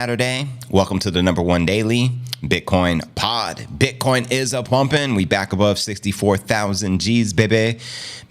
Saturday. Welcome to the #1 daily Bitcoin pod. Bitcoin is a pumping. We back above 64,000 G's, baby.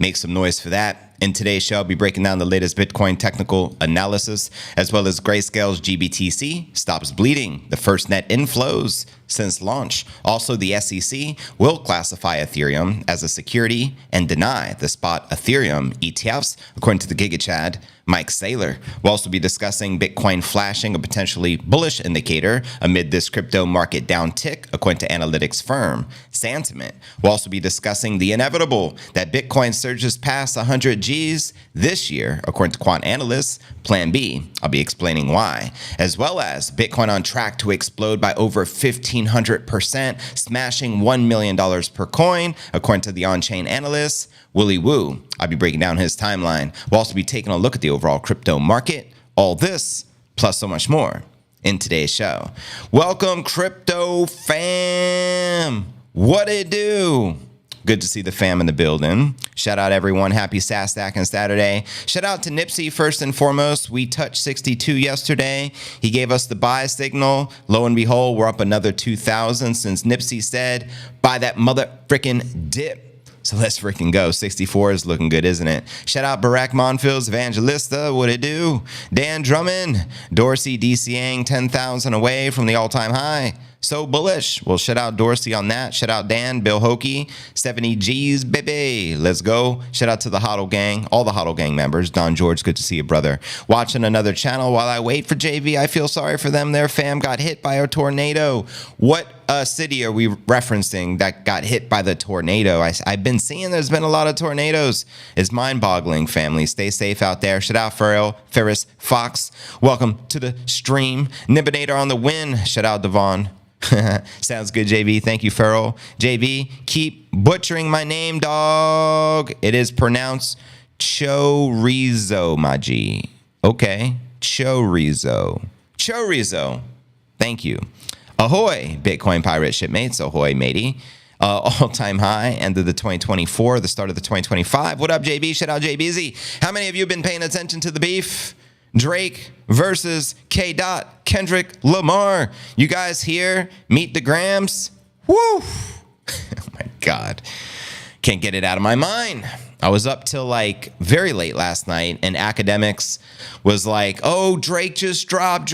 Make some noise for that. In today's show, I'll be breaking down the latest Bitcoin technical analysis, as well as Grayscale's GBTC stops bleeding, the first net inflows since launch. Also, the SEC will classify Ethereum as a security and deny the spot Ethereum ETFs, according to the GigaChad, Mike Saylor. We'll also be discussing Bitcoin flashing a potentially bullish indicator amid this crypto market downtick, according to analytics firm Santiment. We'll also be discussing the inevitable that Bitcoin surges past 100 G's this year, according to quant analysts, Plan B. I'll be explaining why, as well as Bitcoin on track to explode by over 1,500%, smashing $1 million per coin, according to the on-chain analyst, Willy Woo. I'll be breaking down his timeline. We'll also be taking a look at the overall crypto market. All this, plus so much more, in today's show. Welcome, crypto fam. What it do? Good to see the fam in the building. Shout out everyone. Happy Sastacking Saturday. Shout out to Nipsey first and foremost. We touched 62 yesterday. He gave us the buy signal. Lo and behold, we're up another 2,000 since Nipsey said, buy that mother frickin' dip. So let's freaking go. 64 is looking good, isn't it? Shout out Barack Monfils, Evangelista, what it do? Dan Drummond, Dorsey DCing 10,000 away from the all-time high. So bullish. Well, shout out Dorsey on that. Shout out Dan, Bill Hokie, 70 G's, baby. Let's go. Shout out to the HODL gang, all the HODL gang members. Don George, good to see you, brother. Watching another channel while I wait for JV. I feel sorry for them. Their fam got hit by a tornado. What city are we referencing that got hit by the tornado? I've been seeing there's been a lot of tornadoes. It's mind-boggling, family. Stay safe out there. Shout out Ferris Fox. Welcome to the stream. Nibinator on the win. Shout out Devon. Sounds good, JV. Thank you, Farrell. JV, keep butchering my name, dog. It is pronounced chorizo, my G. Okay, chorizo. Chorizo. Thank you. Ahoy, Bitcoin pirate shipmates. Ahoy, matey. All-time high, end of the 2024, the start of the 2025. What up, JB? Shout out JBZ. How many of you have been paying attention to the beef? Drake versus K. Kendrick Lamar. You guys here? Meet the Grams? Woo! Oh my God. Can't get it out of my mind. I was up till like very late last night, and academics was like, oh, Drake just dropped,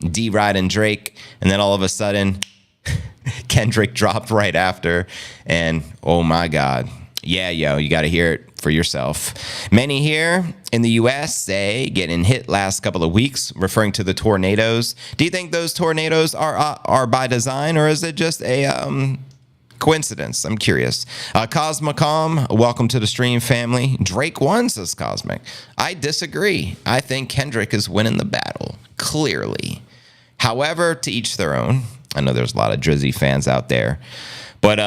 D-Ride and Drake. And then all of a sudden, Kendrick dropped right after. And oh my God. Yeah, yo, you got to hear it for yourself. Many here in the USA getting hit last couple of weeks, referring to the tornadoes. Do you think those tornadoes are by design, or is it just a coincidence? I'm curious. Cosmicom, welcome to the stream, family. Drake won, says Cosmic. I disagree. I think Kendrick is winning the battle, clearly. However, to each their own. I know there's a lot of Drizzy fans out there. But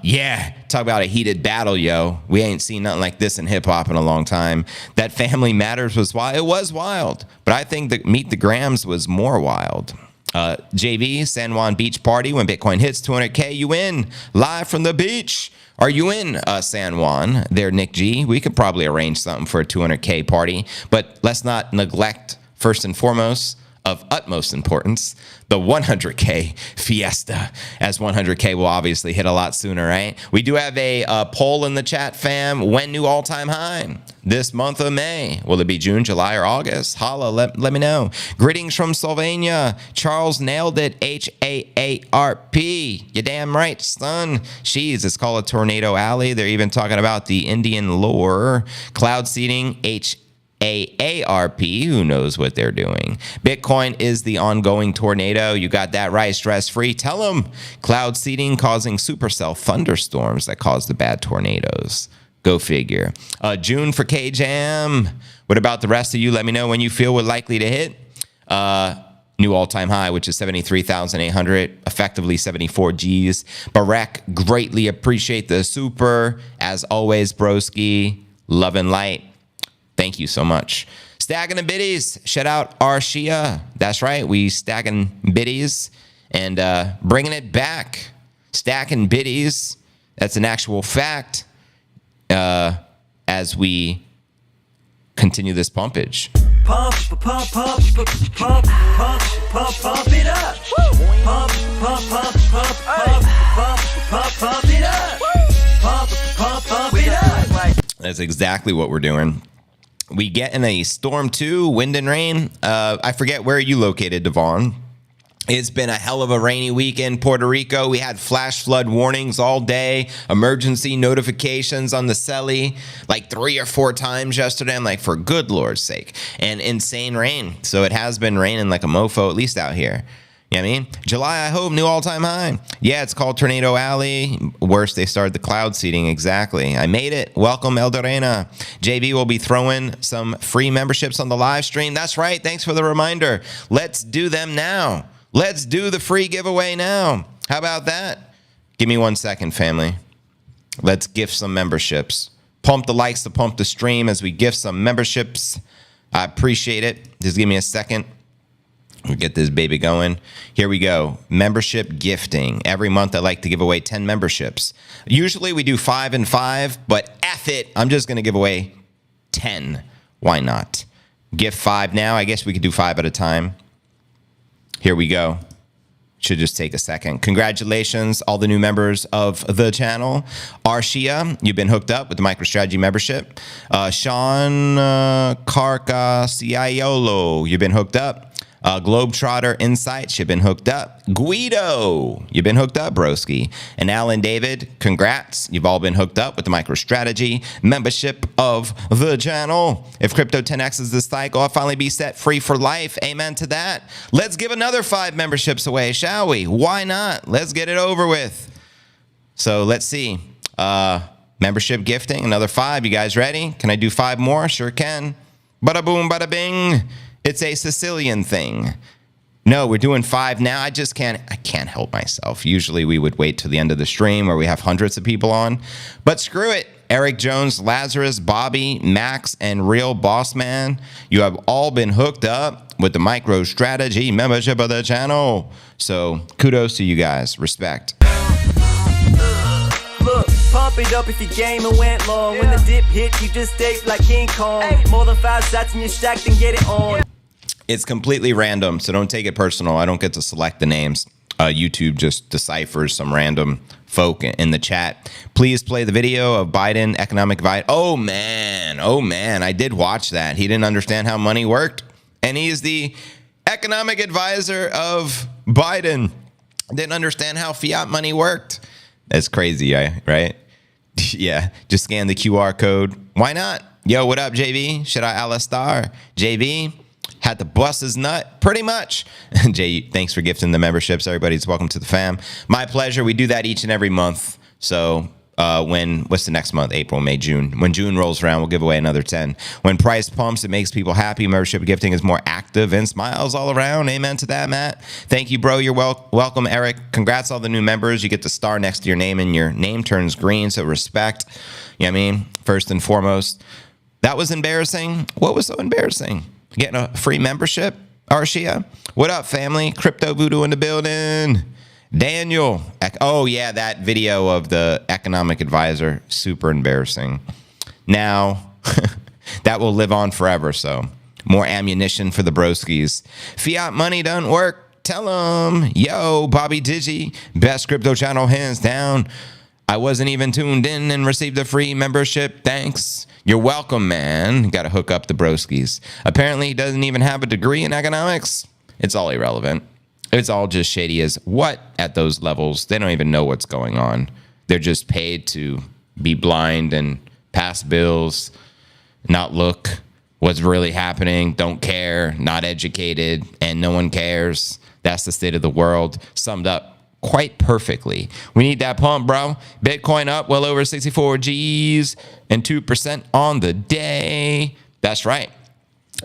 yeah, talk about a heated battle, yo. We ain't seen nothing like this in hip-hop in a long time. That Family Matters was wild. It was wild. But I think that Meet the Grams was more wild. JV, San Juan Beach Party. When Bitcoin hits 200K, you win. Live from the beach. Are you in San Juan? There, Nick G. We could probably arrange something for a 200K party. But let's not neglect, first and foremost, of utmost importance, the 100K fiesta, as 100K will obviously hit a lot sooner, right? We do have a poll in the chat, fam. When new all-time high? This month of May. Will it be June, July, or August? Holla, let me know. Greetings from Slovenia. Charles nailed it. HAARP. You damn right, son. She's, it's called a Tornado Alley. They're even talking about the Indian lore. Cloud seeding, AARP, who knows what they're doing. Bitcoin is the ongoing tornado. You got that right, stress-free. Tell them. Cloud seeding causing supercell thunderstorms that cause the bad tornadoes. Go figure. June for K-Jam. What about the rest of you? Let me know when you feel we're likely to hit. New all-time high, which is 73,800, effectively 74 G's. Barack, greatly appreciate the super. As always, broski, love and light. Thank you so much. Stacking the biddies. Shout out Arshia. That's right. We stacking biddies and bringing it back. Stacking biddies. That's an actual fact as we continue this pumpage. Pump, pump, pump, pump, pump, pump, pump, pump it up. Pump, pump, pump, pump, pump, pump, pump, pump it up. Pump, pump, pump it up. That's exactly what we're doing. We get in a storm 2, wind and rain. I forget where you located, Devon. It's been a hell of a rainy week in Puerto Rico. We had flash flood warnings all day, emergency notifications on the celly like 3 or 4 times yesterday. I'm like, for good Lord's sake. And insane rain. So it has been raining like a mofo, at least out here. You know what I mean? July, I hope, new all-time high. Yeah, it's called Tornado Alley. Worse, they started the cloud seeding. Exactly. I made it. Welcome, Eldorena. JB will be throwing some free memberships on the live stream. That's right. Thanks for the reminder. Let's do them now. Let's do the free giveaway now. How about that? Give me 1 second, family. Let's gift some memberships. Pump the likes to pump the stream as we gift some memberships. I appreciate it. Just give me a second. We'll get this baby going. Here we go. Membership gifting. Every month I like to give away 10 memberships. Usually we do 5 and 5, but F it. I'm just going to give away 10. Why not? Gift 5 now. I guess we could do 5 at a time. Here we go. Should just take a second. Congratulations, all the new members of the channel. Arshia, you've been hooked up with the MicroStrategy membership. Sean Carcasiolo, you've been hooked up. Globetrotter Insights, you've been hooked up. Guido, you've been hooked up, broski. And Alan David, congrats. You've all been hooked up with the MicroStrategy membership of the channel. If Crypto 10X this cycle, I'll finally be set free for life. Amen to that. Let's give another 5 memberships away, shall we? Why not? Let's get it over with. So let's see. Membership gifting, another 5. You guys ready? Can I do 5 more? Sure can. Bada boom, bada bing. It's a Sicilian thing. No, we're doing 5 now. I can't help myself. Usually we would wait till the end of the stream where we have hundreds of people on. But screw it. Eric Jones, Lazarus, Bobby, Max, and Real Boss Man, you have all been hooked up with the MicroStrategy membership of the channel. So kudos to you guys. Respect. Look, pump it up if your game and went long. When the dip hit, you just stay like King Kong. More than 5 shots in your stack, then get it on. It's completely random, so don't take it personal. I don't get to select the names. YouTube just deciphers some random folk in the chat. Please play the video of Biden economic advice. Oh man, I did watch that. He didn't understand how money worked, and he's the economic advisor of Biden. Didn't understand how fiat money worked. That's crazy, right? Yeah, just scan the QR code. Why not? Yo, what up, JB? Should I Alistar? JB had to bust his nut, pretty much. Jay, thanks for gifting the memberships. Everybody's welcome to the fam. My pleasure. We do that each and every month. So what's the next month? April, May, June. When June rolls around, we'll give away another 10. When price pumps, it makes people happy. Membership gifting is more active and smiles all around. Amen to that, Matt. Thank you, bro. You're welcome, Eric. Congrats all the new members. You get the star next to your name, and your name turns green, so respect. You know what I mean? First and foremost. That was embarrassing. What was so embarrassing? Getting a free membership? Arshia? What up, family? Crypto Voodoo in the building. Daniel. Oh, yeah, that video of the economic advisor. Super embarrassing. Now, that will live on forever, so more ammunition for the broskies. Fiat money doesn't work. Tell them. Yo, Bobby Digi. Best crypto channel, hands down. I wasn't even tuned in and received a free membership. Thanks. You're welcome, man. Got to hook up the broskies. Apparently, he doesn't even have a degree in economics. It's all irrelevant. It's all just shady as what at those levels. They don't even know what's going on. They're just paid to be blind and pass bills, not look what's really happening, don't care, not educated, and no one cares. That's the state of the world, summed up quite perfectly. We need that pump, bro. Bitcoin up well over 64 G's and 2% on the day. That's right.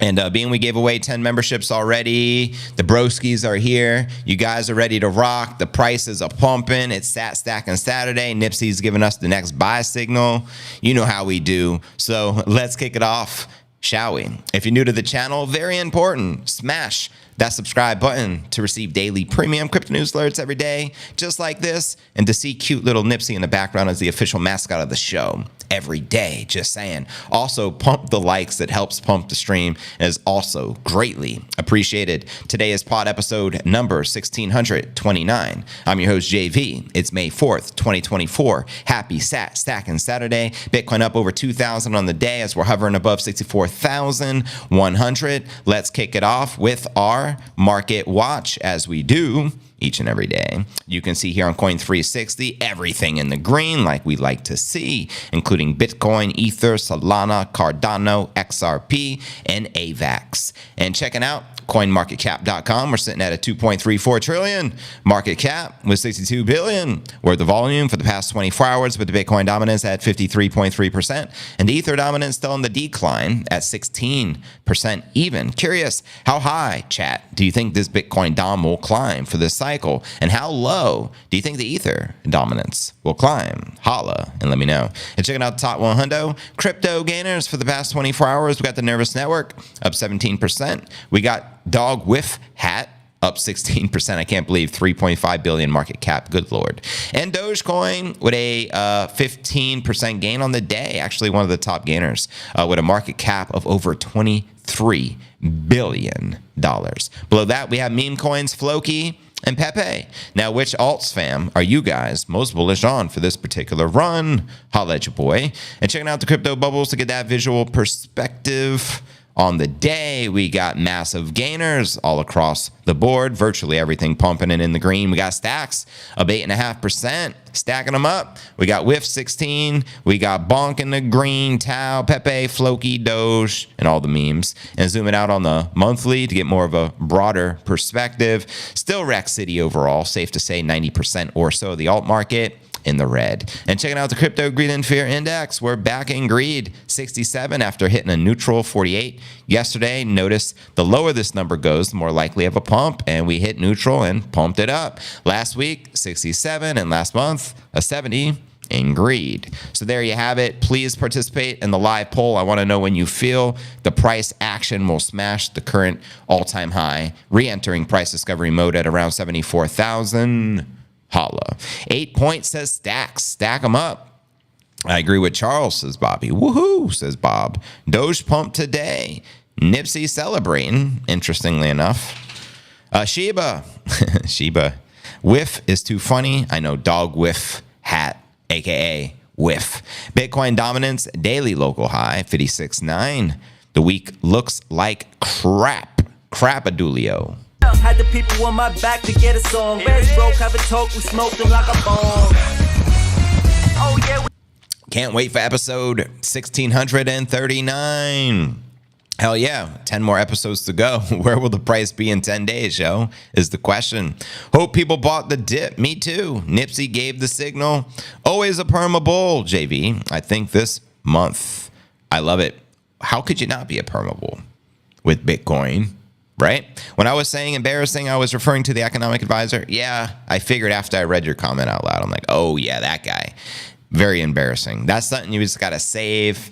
And being we gave away 10 memberships already, the broskies are here. You guys are ready to rock. The prices are pumping. It's Sat Stacking Saturday. Nipsey's giving us the next buy signal. You know how we do. So let's kick it off, shall we? If you're new to the channel, very important, smash that subscribe button to receive daily premium crypto news alerts every day, just like this, and to see cute little Nipsey in the background as the official mascot of the show every day, just saying. Also, pump the likes. It helps pump the stream and is also greatly appreciated. Today is pod episode number 1629. I'm your host, JV. It's May 4th, 2024. Happy stacking Saturday. Bitcoin up over 2,000 on the day as we're hovering above 64,100. Let's kick it off with our market watch as we do each and every day. You can see here on Coin360 everything in the green like we like to see, including Bitcoin, Ether, Solana, Cardano, XRP, and AVAX. And checking out CoinMarketCap.com, we're sitting at a 2.34 trillion market cap with 62 billion worth of volume for the past 24 hours, with the Bitcoin dominance at 53.3% and the Ether dominance still in the decline at 16% even. Curious, how high, chat, do you think this Bitcoin dom will climb for this cycle? And how low do you think the Ether dominance will climb? Holla and let me know. And checking out the top 100 crypto gainers for the past 24 hours, we got the Nervous Network up 17%. We got Dog Whiff Hat up 16%. I can't believe 3.5 billion market cap. Good Lord. And Dogecoin with a 15% gain on the day. Actually, one of the top gainers with a market cap of over $23 billion. Below that, we have meme coins, Floki and Pepe. Now, which alts, fam, are you guys most bullish on for this particular run? Holla at your boy. And checking out the crypto bubbles to get that visual perspective. On the day, we got massive gainers all across the board, virtually everything pumping and in the green. We got stacks of 8.5%, stacking them up. We got Whiff 16, we got Bonk in the green, Tau, Pepe, Floki, Doge, and all the memes. And zooming out on the monthly to get more of a broader perspective. Still Rack City overall, safe to say 90% or so of the alt market in the red. And checking out the Crypto Greed and Fear Index, we're back in greed, 67 after hitting a neutral 48 yesterday. Notice the lower this number goes, the more likely of a pump, and we hit neutral and pumped it up. Last week, 67, and last month, a 70 in greed. So there you have it. Please participate in the live poll. I want to know when you feel the price action will smash the current all-time high, re-entering price discovery mode at around 74,000. Holla. 8 points says stacks. Stack them up. I agree with Charles, says Bobby. Woohoo, says Bob. Doge pump today. Nipsey celebrating, interestingly enough. Shiba. Shiba. Whiff is too funny. I know. Dog Whiff Hat, a.k.a. Whiff. Bitcoin dominance, daily local high, 56.9. The week looks like crap. Crap-a-doolio. Had the people on my back to get a song. Very broke, have a talk, we smoked them like a bomb. Oh yeah. Can't wait for episode 1639. Hell yeah, 10 more episodes to go. Where will the price be in 10 days, yo? Is the question. Hope people bought the dip. Me too. Nipsey gave the signal. Always a perma bull, JV. I think this month. I love it. How could you not be a perma bull with Bitcoin? Right? When I was saying embarrassing, I was referring to the economic advisor. Yeah, I figured after I read your comment out loud, I'm like, oh yeah, that guy. Very embarrassing. That's something you just got to save.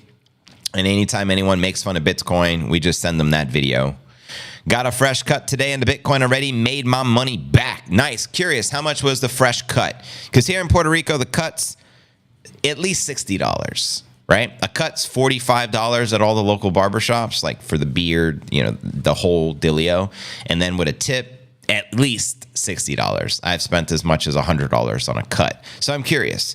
And anytime anyone makes fun of Bitcoin, we just send them that video. Got a fresh cut today into Bitcoin already. Made my money back. Nice. Curious, how much was the fresh cut? Because here in Puerto Rico, the cut's at least $60. Right? A cut's $45 at all the local barbershops, like for the beard, you know, the whole dealio. And then with a tip, at least $60. I've spent as much as $100 on a cut. So I'm curious,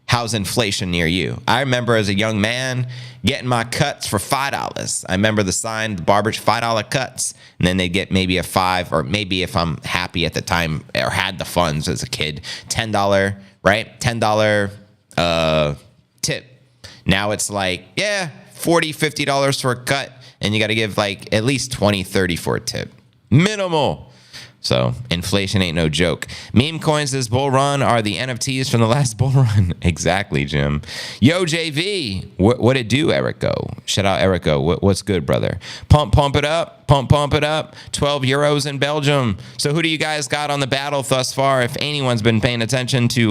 how's inflation near you? I remember as a young man getting my cuts for $5. I remember the sign, the barber, $5 cuts. And then they'd get maybe a $5, or maybe if I'm happy at the time or had the funds as a kid, $10, right? $10 tip. Now it's like, yeah, $40, $50 for a cut, and you got to give like at least $20, $30 for a tip. Minimal. So inflation ain't no joke. Meme coins this bull run are the NFTs from the last bull run. Exactly, Jim. Yo, JV. What it do, Erico? Shout out, Erico. What's good, brother? Pump it up. Pump it up. 12 euros in Belgium. So who do you guys got on the battle thus far? If anyone's been paying attention to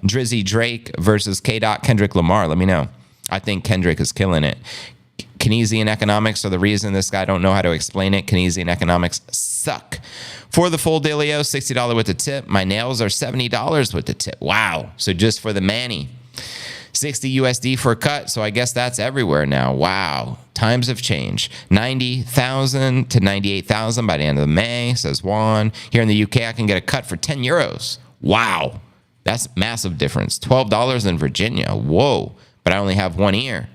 Drizzy Drake versus K. Kendrick Lamar, let me know. I think Kendrick is killing it. Keynesian economics are the reason. This guy don't know how to explain it. Keynesian economics suck. For the full dealio, $60 with the tip. My nails are $70 with the tip. Wow. So just for the mani. 60 USD for a cut. So I guess that's everywhere now. Wow. Times have changed. 90,000 to 98,000 by the end of May, says Juan. Here in the UK, I can get a cut for 10 euros. Wow. That's massive difference. $12 in Virginia. Whoa. But I only have one ear.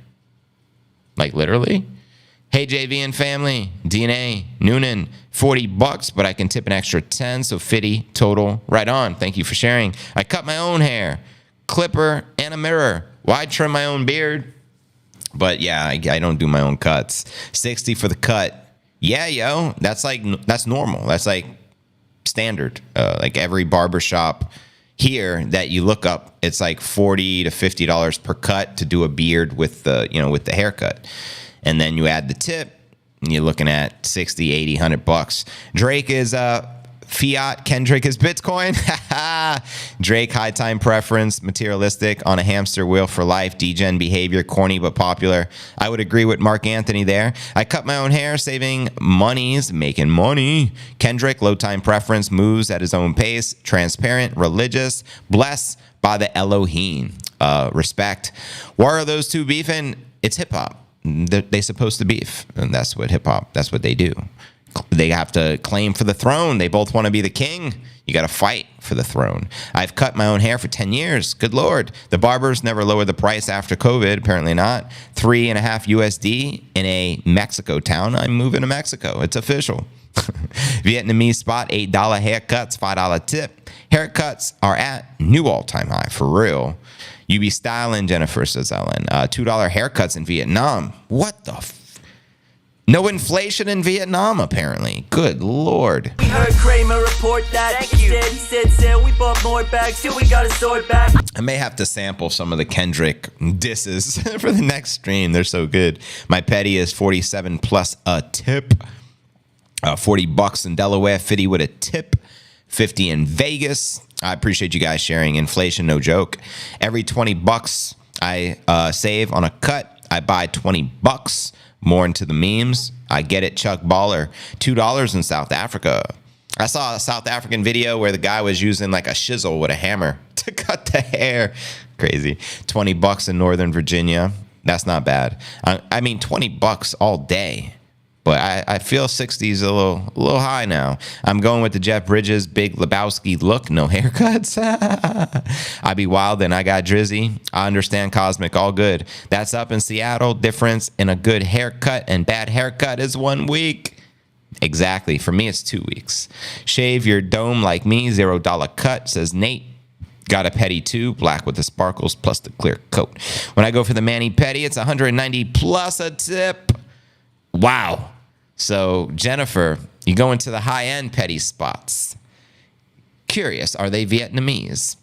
Like literally. Hey, JV and family. DNA, Noonan, $40, but I can tip an extra 10, so 50 total. Right on. Thank you for sharing. I cut my own hair. Clipper and a mirror. Why trim my own beard? But yeah, I don't do my own cuts. 60 for the cut. Yeah, yo, that's normal. That's like standard. Like every barbershop here that you look up, it's like $40 to $50 per cut to do a beard with the haircut. And then you add the tip, and you're looking at 60, 80, $100. Drake is fiat. Kendrick is Bitcoin. Drake, high time preference, materialistic, on a hamster wheel for life, degen behavior, corny but popular. I would agree with Mark Anthony there. I cut my own hair, saving monies, making money. Kendrick, low time preference, moves at his own pace, transparent, religious, blessed by the Elohim. Respect. Why are those two beefing? It's hip hop. They're supposed to beef, and that's what hip hop, that's what they do. They have to claim for the throne. They both want to be the king. You got to fight for the throne. I've cut my own hair for 10 years. Good Lord. The barbers never lowered the price after COVID. Apparently not. 3.5 USD in a Mexico town. I'm moving to Mexico. It's official. Vietnamese spot, $8 haircuts, $5 tip. Haircuts are at new all-time high, for real. You be styling, Jennifer, says Ellen. $2 haircuts in Vietnam. What the No inflation in Vietnam, apparently. Good Lord. We heard Kramer report that. Thank you. He said, we bought more bags till we got a sword back. I may have to sample some of the Kendrick disses for the next stream. They're so good. My petty is 47 plus a tip. $40 in Delaware, 50 with a tip. 50 in Vegas. I appreciate you guys sharing. Inflation, no joke. Every $20 I save on a cut, I buy $20 more into the memes. I get it, Chuck Baller. $2 in South Africa. I saw a South African video where the guy was using like a chisel with a hammer to cut the hair. Crazy. $20 in Northern Virginia. That's not bad. I mean, $20 all day. But I feel 60 is a little high now. I'm going with the Jeff Bridges, Big Lebowski look, no haircuts. I be wild and I got Drizzy. I understand Cosmic, all good. That's up in Seattle. Difference in a good haircut and bad haircut is 1 week. Exactly. For me, it's 2 weeks. Shave your dome like me, $0 cut, says Nate. Got a petty too, black with the sparkles plus the clear coat. When I go for the mani petty, it's 190 plus a tip. Wow. So, Jennifer, you go into the high-end petty spots. Curious, are they Vietnamese?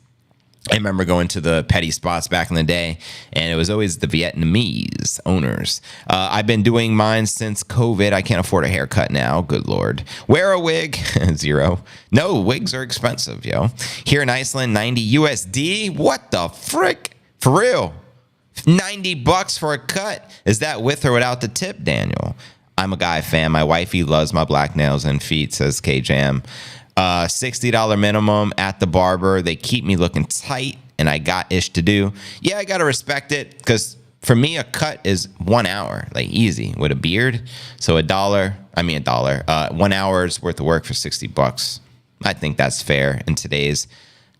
I remember going to the petty spots back in the day, and it was always the Vietnamese owners. I've been doing mine since COVID. I can't afford a haircut now. Good Lord. Wear a wig. 0. No, wigs are expensive, yo. Here in Iceland, 90 USD. What the frick? For real. $90 for a cut. Is that with or without the tip, Daniel? I'm a guy fan. My wifey loves my black nails and feet, says K-Jam. $60 minimum at the barber. They keep me looking tight, and I got ish to do. Yeah, I got to respect it, because for me, a cut is 1 hour, like easy, with a beard. So $1. 1 hour's worth of work for $60. I think that's fair in today's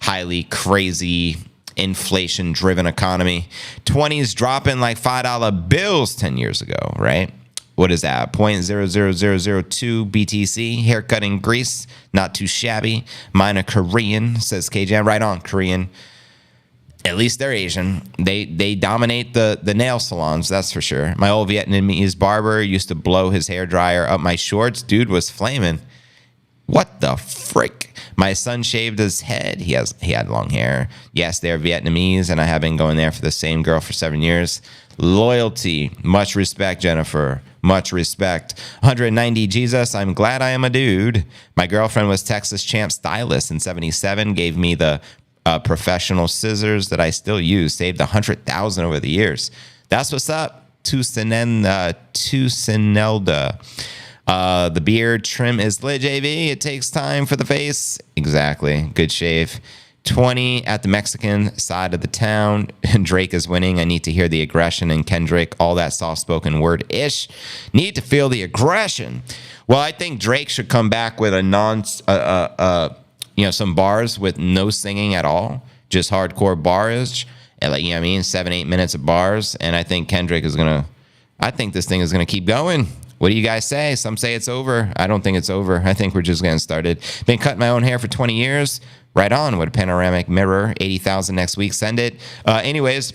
highly crazy inflation-driven economy. 20s dropping like $5 bills 10 years ago, right? What is that? 0.00002 BTC. Haircut in Greece. Not too shabby. Mine are Korean, says KJ. Right on, Korean. At least they're Asian. They dominate the nail salons, that's for sure. My old Vietnamese barber used to blow his hairdryer up my shorts. Dude was flaming. What the frick? My son shaved his head. He had long hair. Yes, they're Vietnamese, and I have been going there for the same girl for 7 years. Loyalty. Much respect, Jennifer. Much respect. 190 Jesus. I'm glad I am a dude. My girlfriend was Texas champ stylist in 77. Gave me the professional scissors that I still use. Saved $100,000 over the years. That's what's up. Tusinelda. The beard trim is lit, JV. It takes time for the face. Exactly. Good shave. 20 at the Mexican side of the town. Drake is winning. I need to hear the aggression. And Kendrick, all that soft-spoken word-ish. Need to feel the aggression. Well, I think Drake should come back with a some bars with no singing at all. Just hardcore bars. And 7-8 minutes of bars. And I think Kendrick is I think this thing is going to keep going. What do you guys say? Some say it's over. I don't think it's over. I think we're just getting started. Been cutting my own hair for 20 years. Right on with a panoramic mirror. 80,000 next week. Send it. Anyways,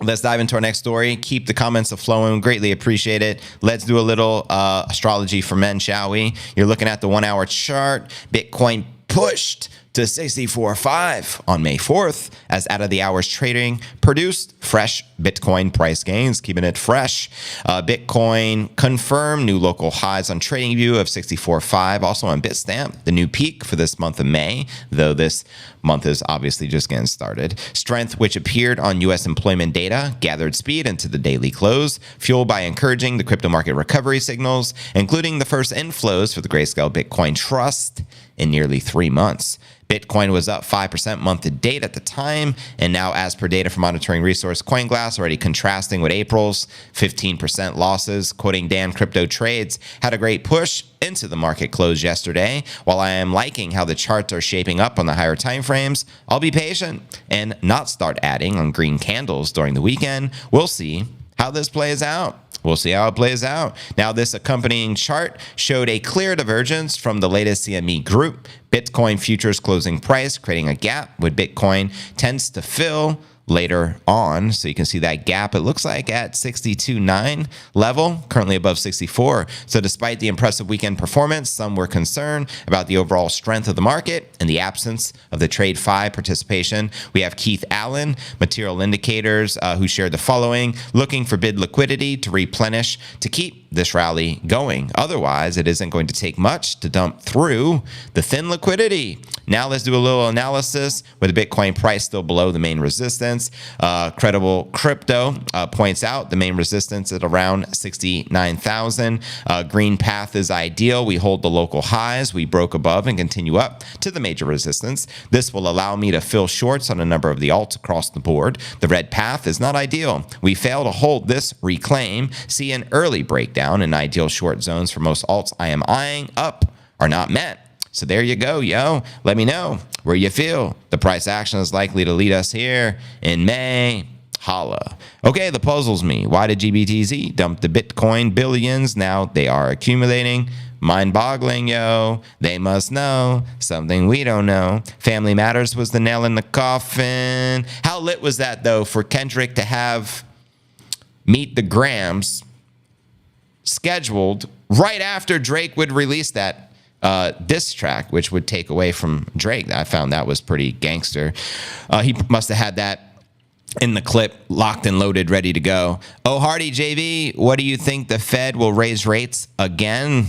let's dive into our next story. Keep the comments flowing. Greatly appreciate it. Let's do a little astrology for men, shall we? You're looking at the 1 hour chart. Bitcoin pushed to 64.5 on May 4th as out of the hours trading produced fresh Bitcoin price gains, keeping it fresh. Bitcoin confirmed new local highs on TradingView of 64.5, also on Bitstamp, the new peak for this month of May, though this month is obviously just getting started. Strength, which appeared on U.S. employment data, gathered speed into the daily close, fueled by encouraging the crypto market recovery signals, including the first inflows for the Grayscale Bitcoin Trust in nearly 3 months. Bitcoin was up 5% month to date at the time, and now as per data from monitoring resource CoinGlass, already contrasting with April's 15% losses. Quoting Dan Crypto Trades, had a great push into the market close yesterday. While I am liking how the charts are shaping up on the higher time frames, I'll be patient and not start adding on green candles during the weekend. We'll see how this plays out. We'll see how it plays out. Now, this accompanying chart showed a clear divergence from the latest CME group. Bitcoin futures closing price creating a gap with Bitcoin tends to fill later on. So you can see that gap, it looks like at 62.9 level, currently above 64. So despite the impressive weekend performance, some were concerned about the overall strength of the market and the absence of the Trade 5 participation. We have Keith Allen, Material Indicators, who shared the following: looking for bid liquidity to replenish to keep this rally going. Otherwise, it isn't going to take much to dump through the thin liquidity. Now let's do a little analysis with the Bitcoin price still below the main resistance. Credible Crypto points out the main resistance at around 69,000. Green path is ideal. We hold the local highs. We broke above and continue up to the major resistance. This will allow me to fill shorts on a number of the alts across the board. The red path is not ideal. We fail to hold this reclaim. See an early breakdown in ideal short zones for most alts I am eyeing up are not met. So there you go, yo. Let me know where you feel the price action is likely to lead us here in May. Holla. Okay, the puzzles me. Why did GBTC dump the Bitcoin billions? Now they are accumulating. Mind-boggling, yo. They must know something we don't know. Family Matters was the nail in the coffin. How lit was that, though, for Kendrick to have Meet the Grams scheduled right after Drake would release that diss track, which would take away from Drake. I found that was pretty gangster. He must have had that in the clip, locked and loaded, ready to go. Oh, Hardy JV, what do you think? The Fed will raise rates again?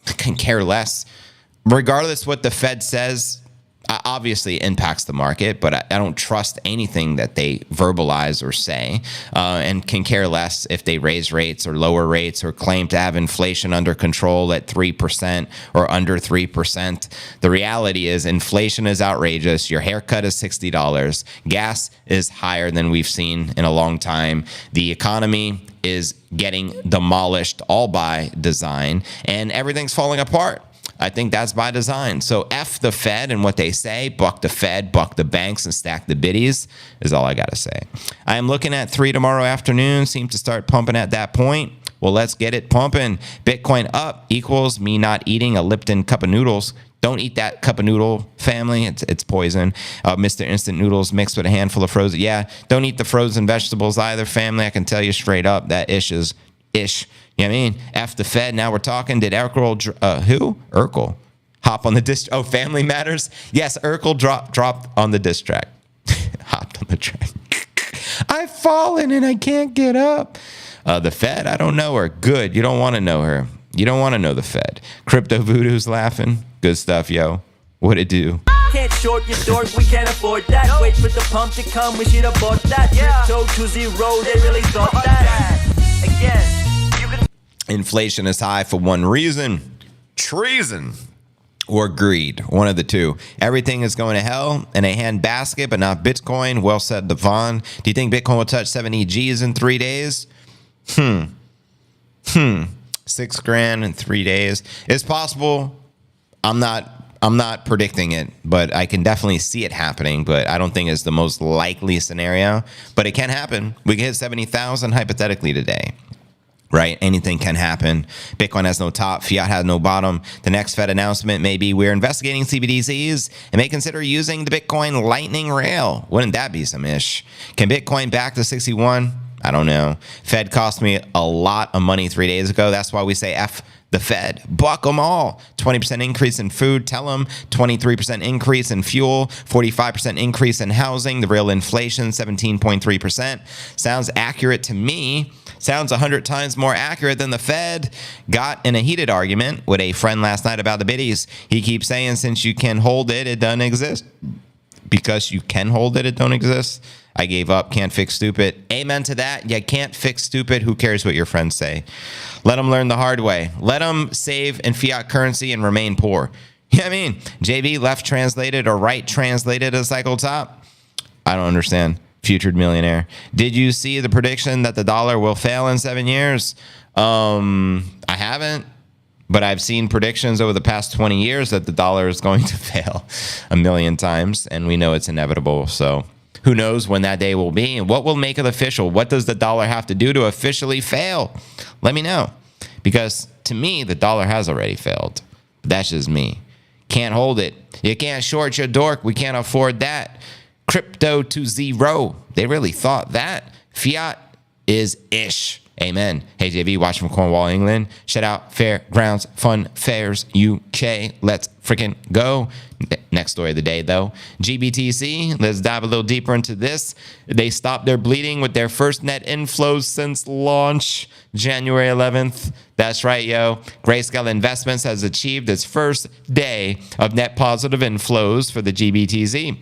I can care less. Regardless what the Fed says, obviously it impacts the market, but I don't trust anything that they verbalize or say, and can care less if they raise rates or lower rates or claim to have inflation under control at 3% or under 3%. The reality is inflation is outrageous. Your haircut is $60. Gas is higher than we've seen in a long time. The economy is getting demolished all by design, and everything's falling apart. I think that's by design. So F the Fed and what they say, buck the Fed, buck the banks, and stack the biddies is all I got to say. I am looking at 3 tomorrow afternoon, seem to start pumping at that point. Well, let's get it pumping. Bitcoin up equals me not eating a Lipton cup of noodles. Don't eat that cup of noodle, family. It's poison. Mr. Instant Noodles mixed with a handful of frozen. Yeah, don't eat the frozen vegetables either, family. I can tell you straight up that ish is ish. You know what I mean? F the Fed. Now we're talking. Did Urkel, who? Urkel. Hop on the diss. Oh, Family Matters? Yes, Urkel dropped on the diss track. Hopped on the track. I've fallen and I can't get up. The Fed, I don't know her. Good. You don't want to know her. You don't want to know the Fed. Crypto Voodoo's laughing. Good stuff, yo. What it do? Can't short your dork, we can't afford that. Wait for the pump to come, we should have bought that. Yeah. Crypto to zero, they really thought that. Again, you can. Inflation is high for one reason: treason or greed. One of the two. Everything is going to hell in a handbasket, but not Bitcoin. Well said, Devon. Do you think Bitcoin will touch 70 G's in 3 days? 6 grand in 3 days. It's possible. I'm not predicting it, but I can definitely see it happening, but I don't think it's the most likely scenario, but it can happen. We can hit 70,000 hypothetically today. Right? Anything can happen. Bitcoin has no top. Fiat has no bottom. The next Fed announcement may be we're investigating CBDCs and may consider using the Bitcoin Lightning Rail. Wouldn't that be some ish? Can Bitcoin back to 61? I don't know. Fed cost me a lot of money 3 days ago. That's why we say F the Fed. Buck them all. 20% increase in food. Tell them. 23% increase in fuel. 45% increase in housing. The real inflation, 17.3%. Sounds accurate to me. Sounds 100 times more accurate than the Fed. Got in a heated argument with a friend last night about the biddies. He keeps saying since you can hold it, it doesn't exist. Because you can hold it, it don't exist. I gave up. Can't fix stupid. Amen to that. You can't fix stupid. Who cares what your friends say? Let them learn the hard way. Let them save in fiat currency and remain poor. Yeah, I mean, JB left translated or right translated a cycle top. I don't understand. Futured millionaire. Did you see the prediction that the dollar will fail in 7 years? I haven't, but I've seen predictions over the past 20 years that the dollar is going to fail a million times, and we know it's inevitable. So who knows when that day will be and what will make it official? What does the dollar have to do to officially fail? Let me know, because to me, the dollar has already failed. That's just me. Can't hold it. You can't short your dork. We can't afford that. Crypto to zero. They really thought that. Fiat is ish. Amen. Hey, JV, watching from Cornwall, England. Shout out Fairgrounds Fun Fairs UK. Let's freaking go. Next story of the day, though. GBTC. Let's dive a little deeper into this. They stopped their bleeding with their first net inflows since launch, January 11th. That's right, yo. Grayscale Investments has achieved its first day of net positive inflows for the GBTC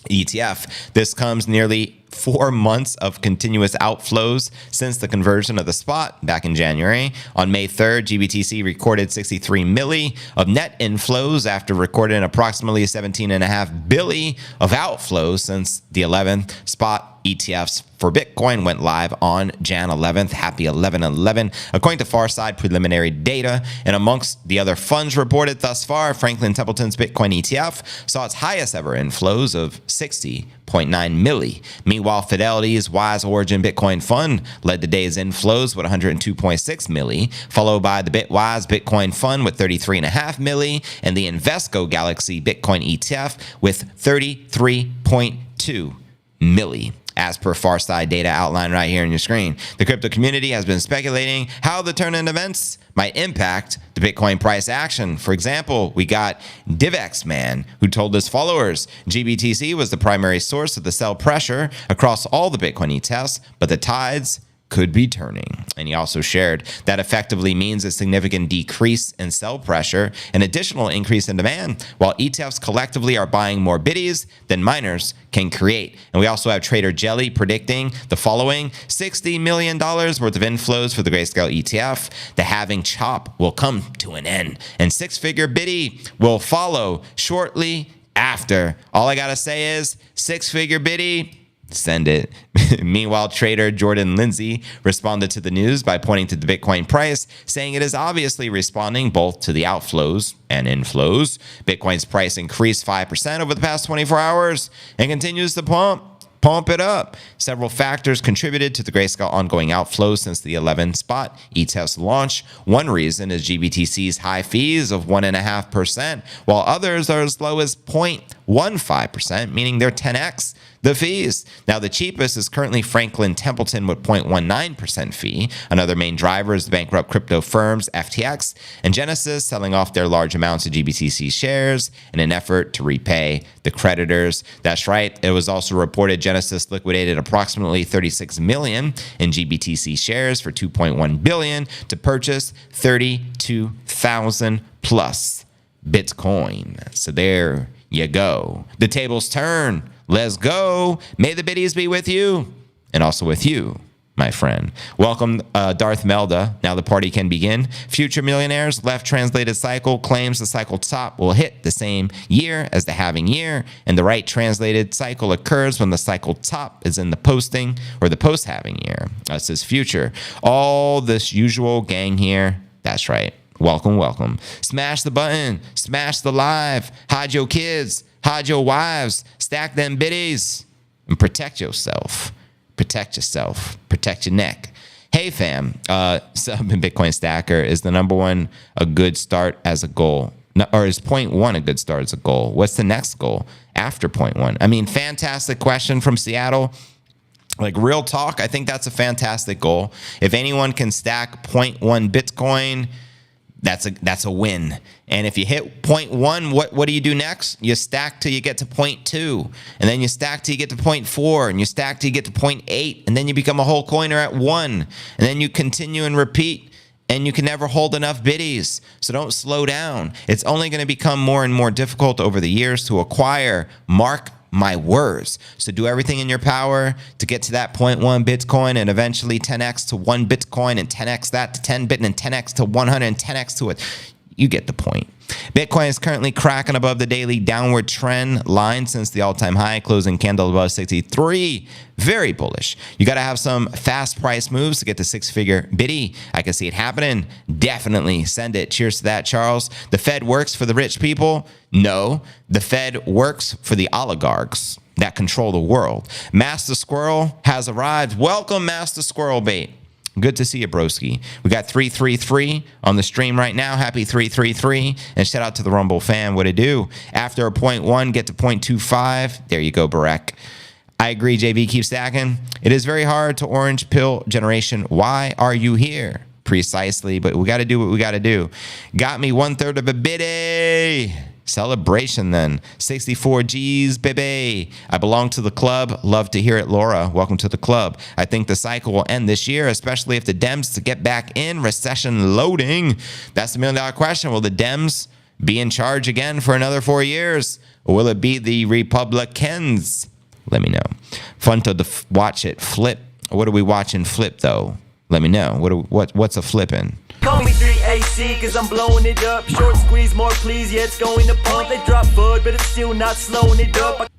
ETF. This comes nearly 4 months of continuous outflows since the conversion of the spot back in January. On May 3rd, GBTC recorded 63 milli of net inflows after recording approximately 17.5 billion of outflows since the 11th. Spot ETFs for Bitcoin went live on Jan 11th. Happy 11/11. According to Farside preliminary data, and amongst the other funds reported thus far, Franklin Templeton's Bitcoin ETF saw its highest ever inflows of 60.9 milli. Meanwhile, Fidelity's Wise Origin Bitcoin Fund led the day's inflows with 102.6 milli, followed by the Bitwise Bitcoin Fund with 33.5 milli, and the Invesco Galaxy Bitcoin ETF with 33.2 milli. As per Farside data outlined right here on your screen, the crypto community has been speculating how the turn in events might impact the Bitcoin price action. For example, we got DivX Man, who told his followers GBTC was the primary source of the sell pressure across all the Bitcoin ETFs, but the tides could be turning. And he also shared that effectively means a significant decrease in sell pressure, an additional increase in demand, while ETFs collectively are buying more biddies than miners can create. And we also have Trader Jelly predicting the following: $60 million worth of inflows for the Grayscale ETF. The halving chop will come to an end, and six-figure biddy will follow shortly after. All I gotta say is six-figure biddy, send it. Meanwhile, trader Jordan Lindsay responded to the news by pointing to the Bitcoin price, saying it is obviously responding both to the outflows and inflows. Bitcoin's price increased 5% over the past 24 hours and continues to pump it up. Several factors contributed to the Grayscale ongoing outflows since the 11 spot ETF's launch. One reason is GBTC's high fees of 1.5%, while others are as low as 0.15%, meaning they're 10x the fees. Now, the cheapest is currently Franklin Templeton with 0.19% fee. Another main driver is the bankrupt crypto firms FTX and Genesis selling off their large amounts of GBTC shares in an effort to repay the creditors. That's right. It was also reported Genesis liquidated approximately 36 million in GBTC shares for 2.1 billion to purchase 32,000 plus Bitcoin. So there you go. The tables turn. Let's go. May the biddies be with you and also with you my friend. Welcome, Darth Melda. Now the party can begin. Future millionaires, left translated cycle claims the cycle top will hit the same year as the halving year, and the right translated cycle occurs when the cycle top is in the posting or the post halving year. That's his future. All this usual gang here. That's right. Welcome, welcome. Smash the button. Smash the live. Hide your kids. Hide your wives. Stack them biddies. And protect yourself. Protect yourself. Protect your neck. Hey, fam. Sub in Bitcoin Stacker, is the number one a good start as a goal? No, or is 0.1 a good start as a goal? What's the next goal after 0.1? I mean, fantastic question from Seattle. Like, real talk, I think that's a fantastic goal. If anyone can stack 0.1 Bitcoin, that's a win. And if you hit 0.1, what do you do next? You stack till you get to 0.2, and then you stack till you get to 0.4, and you stack till you get to 0.8, and then you become a whole coiner at 1, and then you continue and repeat, and you can never hold enough biddies. So don't slow down. It's only going to become more and more difficult over the years to acquire. Mark my words. So do everything in your power to get to that 0.1 Bitcoin and eventually 10x to 1 Bitcoin and 10x that to 10 Bit and 10x to 100 and 10x to it. You get the point. Bitcoin is currently cracking above the daily downward trend line since the all-time high, closing candle above 63. Very bullish. You got to have some fast price moves to get the six-figure biddy. I can see it happening. Definitely send it. Cheers to that, Charles. The Fed works for the rich people? No. The Fed works for the oligarchs that control the world. Master Squirrel has arrived. Welcome, Master Squirrel Bait. Good to see you, broski. We got 333 on the stream right now. Happy 333. And shout out to the Rumble fan. What it do? After a 0.1, get to 0.25. There you go, Barek. I agree, JV. Keep stacking. It is very hard to orange pill generation. Why are you here? Precisely, but we got to do what we got to do. Got me 1/3 of a biddy. Celebration then. 64 G's, baby. I belong to the club. Love to hear it, Laura. Welcome to the club. I think the cycle will end this year, especially if the Dems to get back in recession loading. That's the $1 million question. Will the Dems be in charge again for another 4 years? Or will it be the Republicans? Let me know. Fun to watch it flip. What are we watching flip, though? Let me know. What's a flipping? Call me 3AC cause I'm blowing it up. Short squeeze, more please, yeah, it's going to pump. They drop foot, but it's still not slowing it up.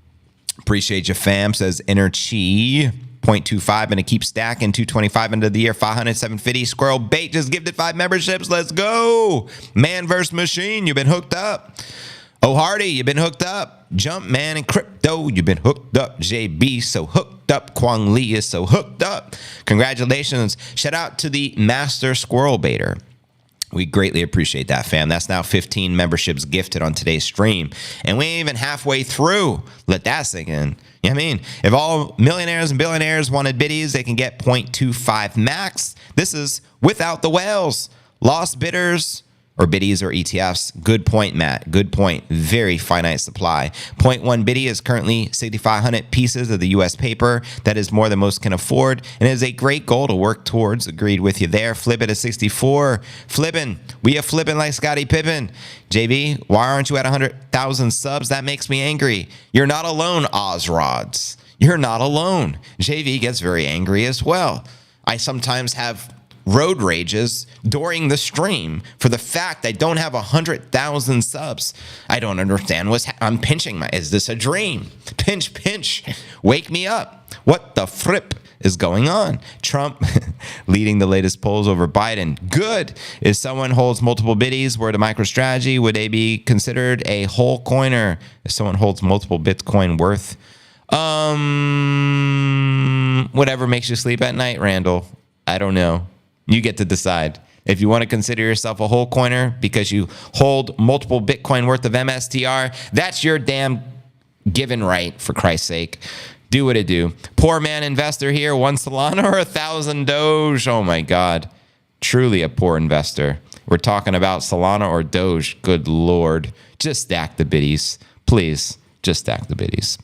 Appreciate you, fam, says Inner Chi. 0.25, and it keeps stacking. 225 into the year, 500, 750. Squirrel Bait just gifted 5 memberships. Let's go. Man vs. Machine, you've been hooked up. Oh, Hardy, you've been hooked up. Jumpman and Crypto, you've been hooked up. JB, so hooked up. Kwang Lee is so hooked up. Congratulations. Shout out to the Master Squirrel Baiter. We greatly appreciate that, fam. That's now 15 memberships gifted on today's stream. And we ain't even halfway through. Let that sink in. You know what I mean? If all millionaires and billionaires wanted biddies, they can get 0.25 max. This is without the whales. Lost bidders or biddies or ETFs. Good point, Matt. Good point. Very finite supply. 0.1 biddy is currently 6,500 pieces of the U.S. paper. That is more than most can afford, and it is a great goal to work towards. Agreed with you there. Flip it at 64. Flipping. We are flipping like Scottie Pippen. JB, why aren't you at 100,000 subs? That makes me angry. You're not alone, Ozrods. You're not alone. JV gets very angry as well. I sometimes have road rages during the stream for the fact I don't have 100,000 subs. I don't understand I'm pinching is this a dream? Pinch, pinch. Wake me up. What the fripp is going on? Trump leading the latest polls over Biden. Good. If someone holds multiple biddies, word of MicroStrategy, would they be considered a whole coiner? If someone holds multiple Bitcoin worth, whatever makes you sleep at night, Randall. I don't know. You get to decide. If you want to consider yourself a whole coiner because you hold multiple Bitcoin worth of MSTR, that's your damn given right, for Christ's sake. Do what it do. Poor man investor here, 1 Solana or 1,000 Doge. Oh my God. Truly a poor investor. We're talking about Solana or Doge. Good Lord. Just stack the biddies. Please, just stack the biddies.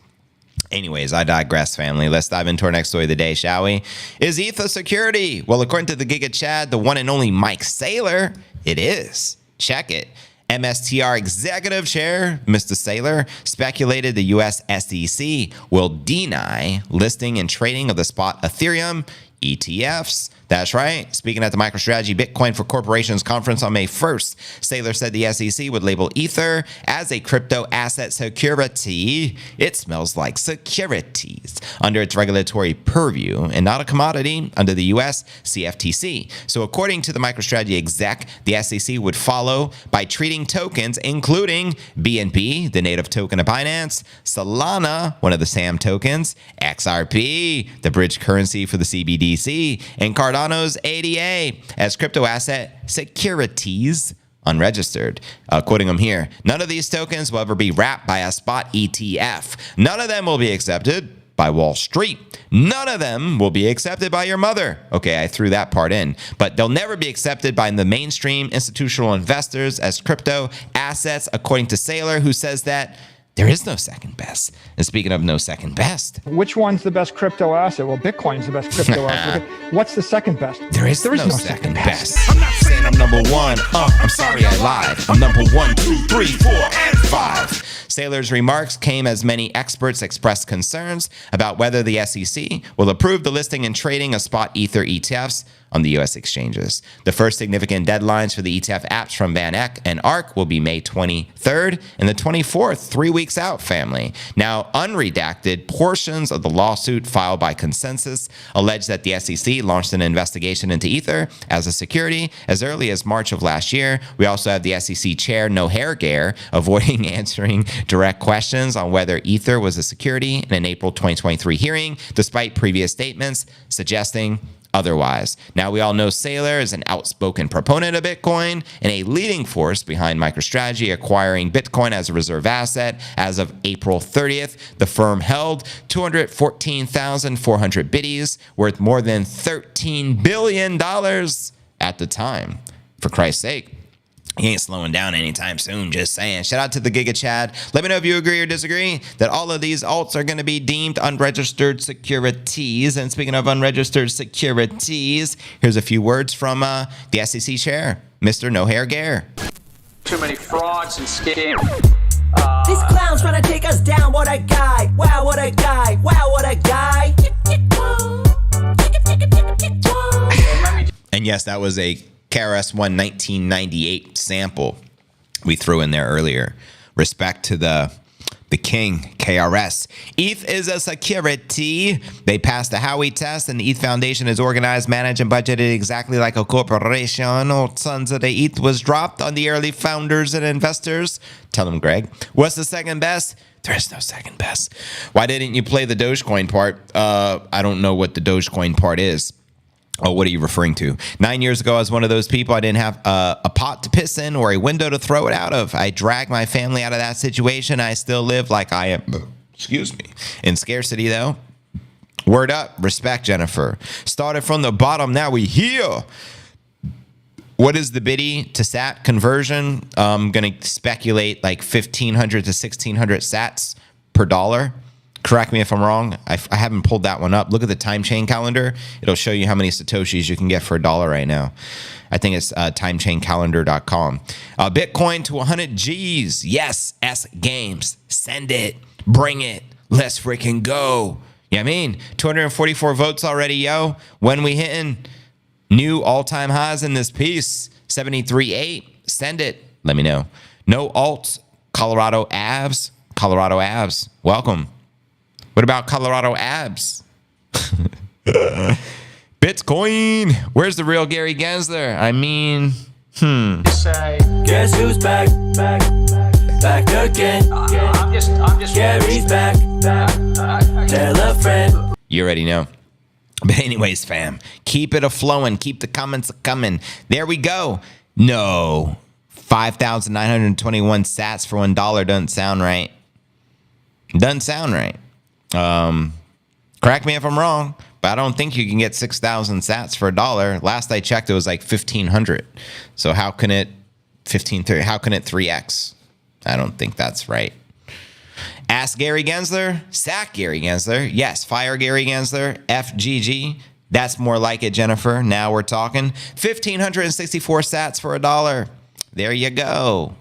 Anyways, I digress, family. Let's dive into our next story of the day, shall we? Is ETH a security? Well, according to the Giga Chad, the one and only Mike Saylor, it is. Check it. MSTR Executive Chair, Mr. Saylor, speculated the U.S. SEC will deny listing and trading of the spot Ethereum ETFs. That's right. Speaking at the MicroStrategy Bitcoin for Corporations conference on May 1st, Saylor said the SEC would label Ether as a crypto asset security. It smells like securities under its regulatory purview and not a commodity under the U.S. CFTC. So according to the MicroStrategy exec, the SEC would follow by treating tokens, including BNB, the native token of Binance, Solana, one of the SAM tokens, XRP, the bridge currency for the CBDC, and Cardano's ADA as crypto asset securities unregistered. Quoting them here, none of these tokens will ever be wrapped by a spot ETF. None of them will be accepted by Wall Street. None of them will be accepted by your mother. Okay, I threw that part in. But they'll never be accepted by the mainstream institutional investors as crypto assets, according to Saylor, who says that there is no second best. And speaking of no second best, which one's the best crypto asset? Well, Bitcoin's the best crypto asset. What's the second best? There is no second best. I'm not saying I'm number one. I'm sorry I lied. I'm number 1, 2, 3, 4, and 5. Saylor's remarks came as many experts expressed concerns about whether the SEC will approve the listing and trading of spot Ether ETFs on the U.S. exchanges. The first significant deadlines for the ETF apps from Van Eck and ARK will be May 23rd and the 24th, 3 weeks out, family. Now, unredacted portions of the lawsuit filed by Consensus allege that the SEC launched an investigation into Ether as a security as early as March of last year. We also have the SEC chair, No Hair Gare, avoiding answering direct questions on whether Ether was a security in an April 2023 hearing, despite previous statements suggesting otherwise. Now, we all know Saylor is an outspoken proponent of Bitcoin and a leading force behind MicroStrategy acquiring Bitcoin as a reserve asset. As of April 30th, the firm held 214,400 bitties, worth more than $13 billion at the time. For Christ's sake, he ain't slowing down anytime soon, just saying. Shout out to the Giga Chad. Let me know if you agree or disagree that all of these alts are going to be deemed unregistered securities. And speaking of unregistered securities, here's a few words from the SEC chair, Mr. No Hair Gare. Too many frauds and scams. These clowns trying to take us down. What a guy. Wow, what a guy. Wow, what a guy. And yes, that was a KRS-One 1998 sample we threw in there earlier. Respect to the king, KRS. ETH is a security. They passed the Howey test, and the ETH Foundation is organized, managed, and budgeted exactly like a corporation. Old sons of the ETH was dropped on the early founders and investors. Tell them, Greg. What's the second best? There is no second best. Why didn't you play the Dogecoin part? I don't know what the Dogecoin part is. Oh, what are you referring to? 9 years ago, I was one of those people. I didn't have a pot to piss in or a window to throw it out of. I dragged my family out of that situation. I still live like I am, in scarcity, though. Word up. Respect, Jennifer. Started from the bottom. Now we here. What is the biddy to sat conversion? I'm going to speculate like 1,500 to 1,600 sats per dollar. Correct me if I'm wrong. I haven't pulled that one up. Look at the time chain calendar. It'll show you how many Satoshis you can get for $1 right now. I think it's timechain.calendar.com. Bitcoin to 100 G's. Yes, S Games. Send it. Bring it. Let's freaking go. You know what I mean? 244 votes already, yo. When we hitting new all-time highs in this piece? 73.8. Send it. Let me know. No alts. Colorado Avs. Colorado Avs. Welcome. What about Colorado abs? Bitcoin. Where's the real Gary Gensler? I mean, Guess who's back? Back again. I'm just Gary's back. Tell a friend. You already know. But anyways, fam, keep it a-flowing. Keep the comments a-coming. There we go. No. 5,921 sats for $1 doesn't sound right. Doesn't sound right. Correct me if I'm wrong, but I don't think you can get 6,000 sats for $1. Last I checked, it was like 1,500. So how can it 1530? How can it 3x? I don't think that's right. Ask Gary Gensler. Sack Gary Gensler. Yes, fire Gary Gensler. FGG. That's more like it, Jennifer. Now we're talking 1,564 sats for $1. There you go.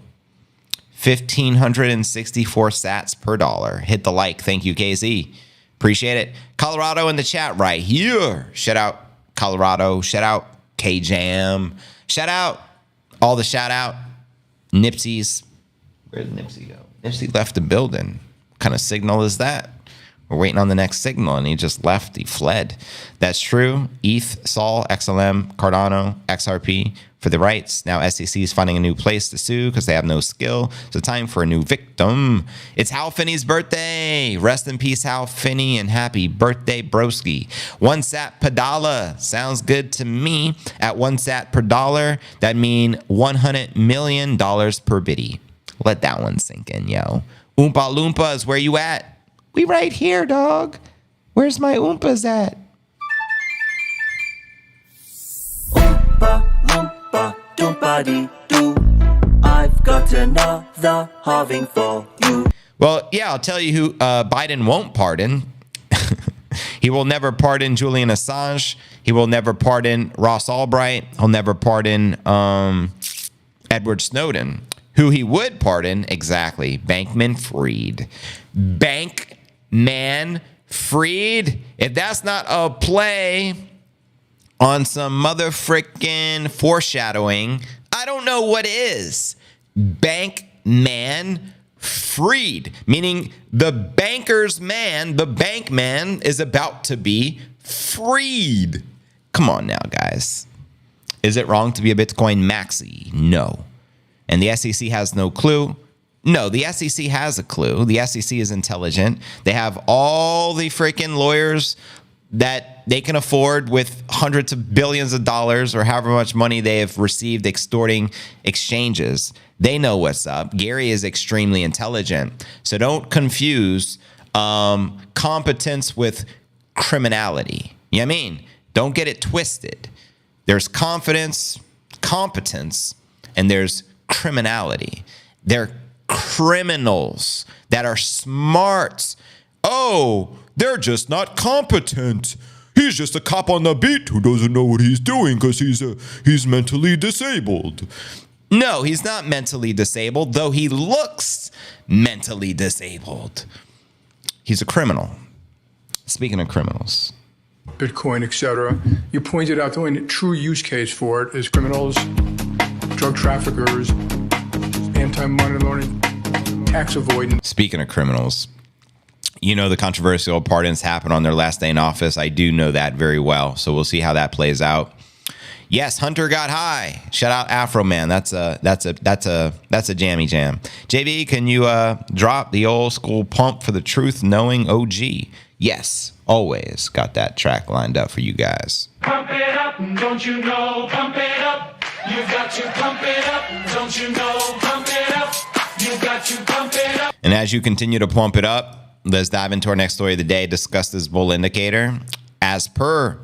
1,564 sats per dollar. Hit the like. Thank you, KZ. Appreciate it. Colorado in the chat right here. Shout out Colorado. Shout out K-Jam. Shout out all the shout out Nipsey's. Where did Nipsey go? Nipsey left the building. What kind of signal is that? We're waiting on the next signal, and he just left. He fled. That's true. ETH, Sol, XLM, Cardano, XRP for the rights. Now SEC is finding a new place to sue because they have no skill. So time for a new victim. It's Hal Finney's birthday. Rest in peace, Hal Finney, and happy birthday, broski. 1 sat per dollar. Sounds good to me. At 1 sat per dollar, that mean $100 million per biddy. Let that one sink in, yo. Oompa Loompas, where you at? We right here, dog. Where's my Oompas at? Oompa loompa doompa doo. I've got another halving for you. Well, yeah, I'll tell you who Biden won't pardon. He will never pardon Julian Assange. He will never pardon Ross Albright. He'll never pardon Edward Snowden. Who he would pardon, exactly, Bankman-Fried. Bankman-Fried. If that's not a play on some mother frickin' foreshadowing, I don't know what is. Bankman-Fried, meaning the banker's man, the bank man, is about to be freed. Come on now, guys. Is it wrong to be a Bitcoin maxi? No. And the SEC has no clue. No, the SEC has a clue. The SEC is intelligent. They have all the freaking lawyers that they can afford with hundreds of billions of dollars or however much money they have received extorting exchanges. They know what's up. Gary is extremely intelligent. So don't confuse competence with criminality. You know what I mean? Don't get it twisted. There's confidence, competence, and there's criminality. They're criminals that are smart. Oh, they're just not competent. He's just a cop on the beat who doesn't know what he's doing because he's mentally disabled. No, he's not mentally disabled, though he looks mentally disabled. He's a criminal. Speaking of criminals. Bitcoin, etc. You pointed out the only true use case for it is criminals, drug traffickers, anti-money laundering, tax avoidance. Speaking of criminals, you know the controversial pardons happen on their last day in office. I do know that very well, so we'll see how that plays out. Yes, Hunter got high. Shout out Afro Man. That's a jammy jam. JB, can you drop the old school pump for the truth knowing OG? Yes, always got that track lined up for you guys. Pump it up, don't you know? Pump it up. You've got to pump it up, don't you know? Pump it up. You've got to pump it up. And as you continue to pump it up, let's dive into our next story of the day. Discuss this bull indicator. As per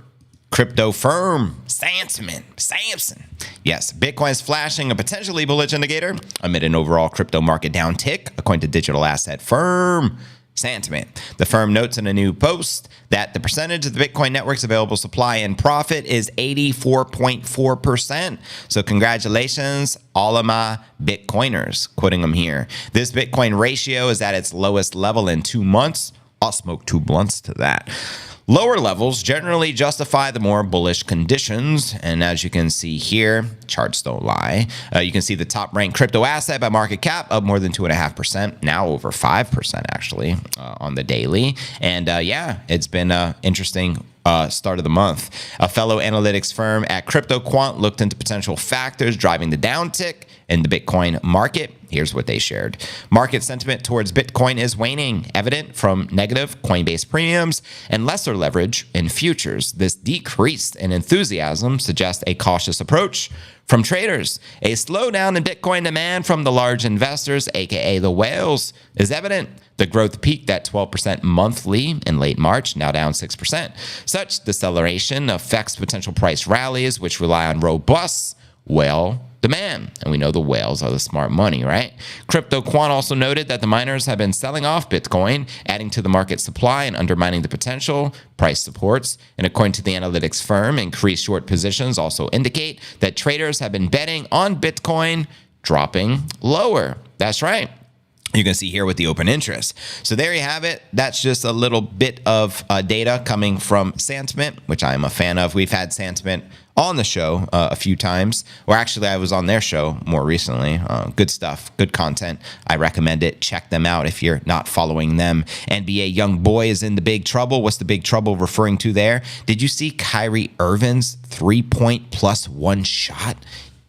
crypto firm Santiment, Samson. Yes, Bitcoin's flashing a potentially bullish indicator amid an overall crypto market downtick, according to digital asset firm Santiment. The firm notes in a new post that the percentage of the Bitcoin network's available supply and profit is 84.4%. So congratulations, all of my Bitcoiners, quoting them here. This Bitcoin ratio is at its lowest level in 2 months. I'll smoke 2 blunts to that. Lower levels generally justify the more bullish conditions. And as you can see here, charts don't lie. You can see the top ranked crypto asset by market cap up more than 2.5%, now over 5% actually on the daily. And yeah, it's been an interesting start of the month. A fellow analytics firm at CryptoQuant looked into potential factors driving the downtick in the Bitcoin market. Here's what they shared. Market sentiment towards Bitcoin is waning, evident from negative Coinbase premiums and lesser leverage in futures. This decrease in enthusiasm suggests a cautious approach from traders. A slowdown in Bitcoin demand from the large investors, aka the whales, is evident. The growth peaked at 12% monthly in late March, now down 6%. Such deceleration affects potential price rallies, which rely on robust whale demand. And we know the whales are the smart money, right? CryptoQuant also noted that the miners have been selling off Bitcoin, adding to the market supply and undermining the potential price supports. And according to the analytics firm, increased short positions also indicate that traders have been betting on Bitcoin dropping lower. That's right. You can see here with the open interest. So there you have it. That's just a little bit of data coming from Santiment, which I am a fan of. We've had Santiment on the show a few times, or actually I was on their show more recently. Good stuff, good content. I recommend it. Check them out if you're not following them. NBA young boy is in the big trouble. What's the big trouble referring to there? Did you see Kyrie Irving's 3-point plus one shot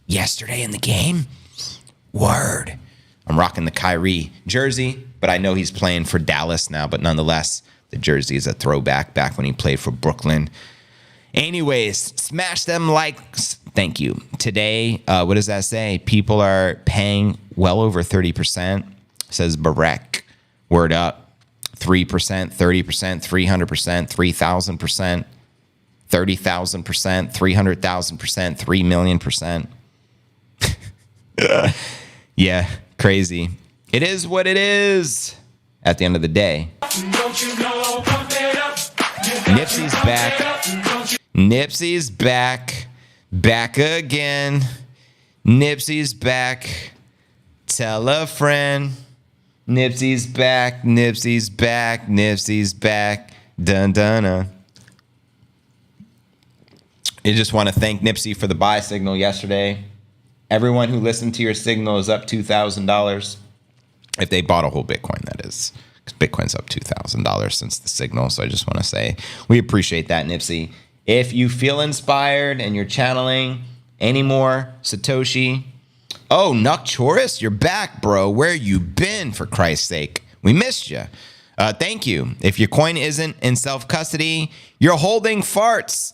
yesterday in the game? Word. I'm rocking the Kyrie jersey, but I know he's playing for Dallas now, but nonetheless, the jersey is a throwback back when he played for Brooklyn. Anyways, smash them likes. Thank you. Today, what does that say? People are paying well over 30%. Says Barek. Word up. 3%, 30%, 300%, 3,000%, 30,000%, 300,000%, 3 million%. Yeah, crazy. It is what it is at the end of the day. Don't you know, pump it up. Nipsey's back. Nipsey's back. Back again. Nipsey's back. Tell a friend. Nipsey's back. Nipsey's back. Nipsey's back. Dun dun dun. I just want to thank Nipsey for the buy signal yesterday. Everyone who listened to your signal is up $2,000. If they bought a whole Bitcoin, that is. Because Bitcoin's up $2,000 since the signal. So I just want to say we appreciate that, Nipsey. If you feel inspired and you're channeling any more Satoshi. Oh, Nocturus, you're back, bro. Where you been, for Christ's sake? We missed you. Thank you. If your coin isn't in self-custody, you're holding farts.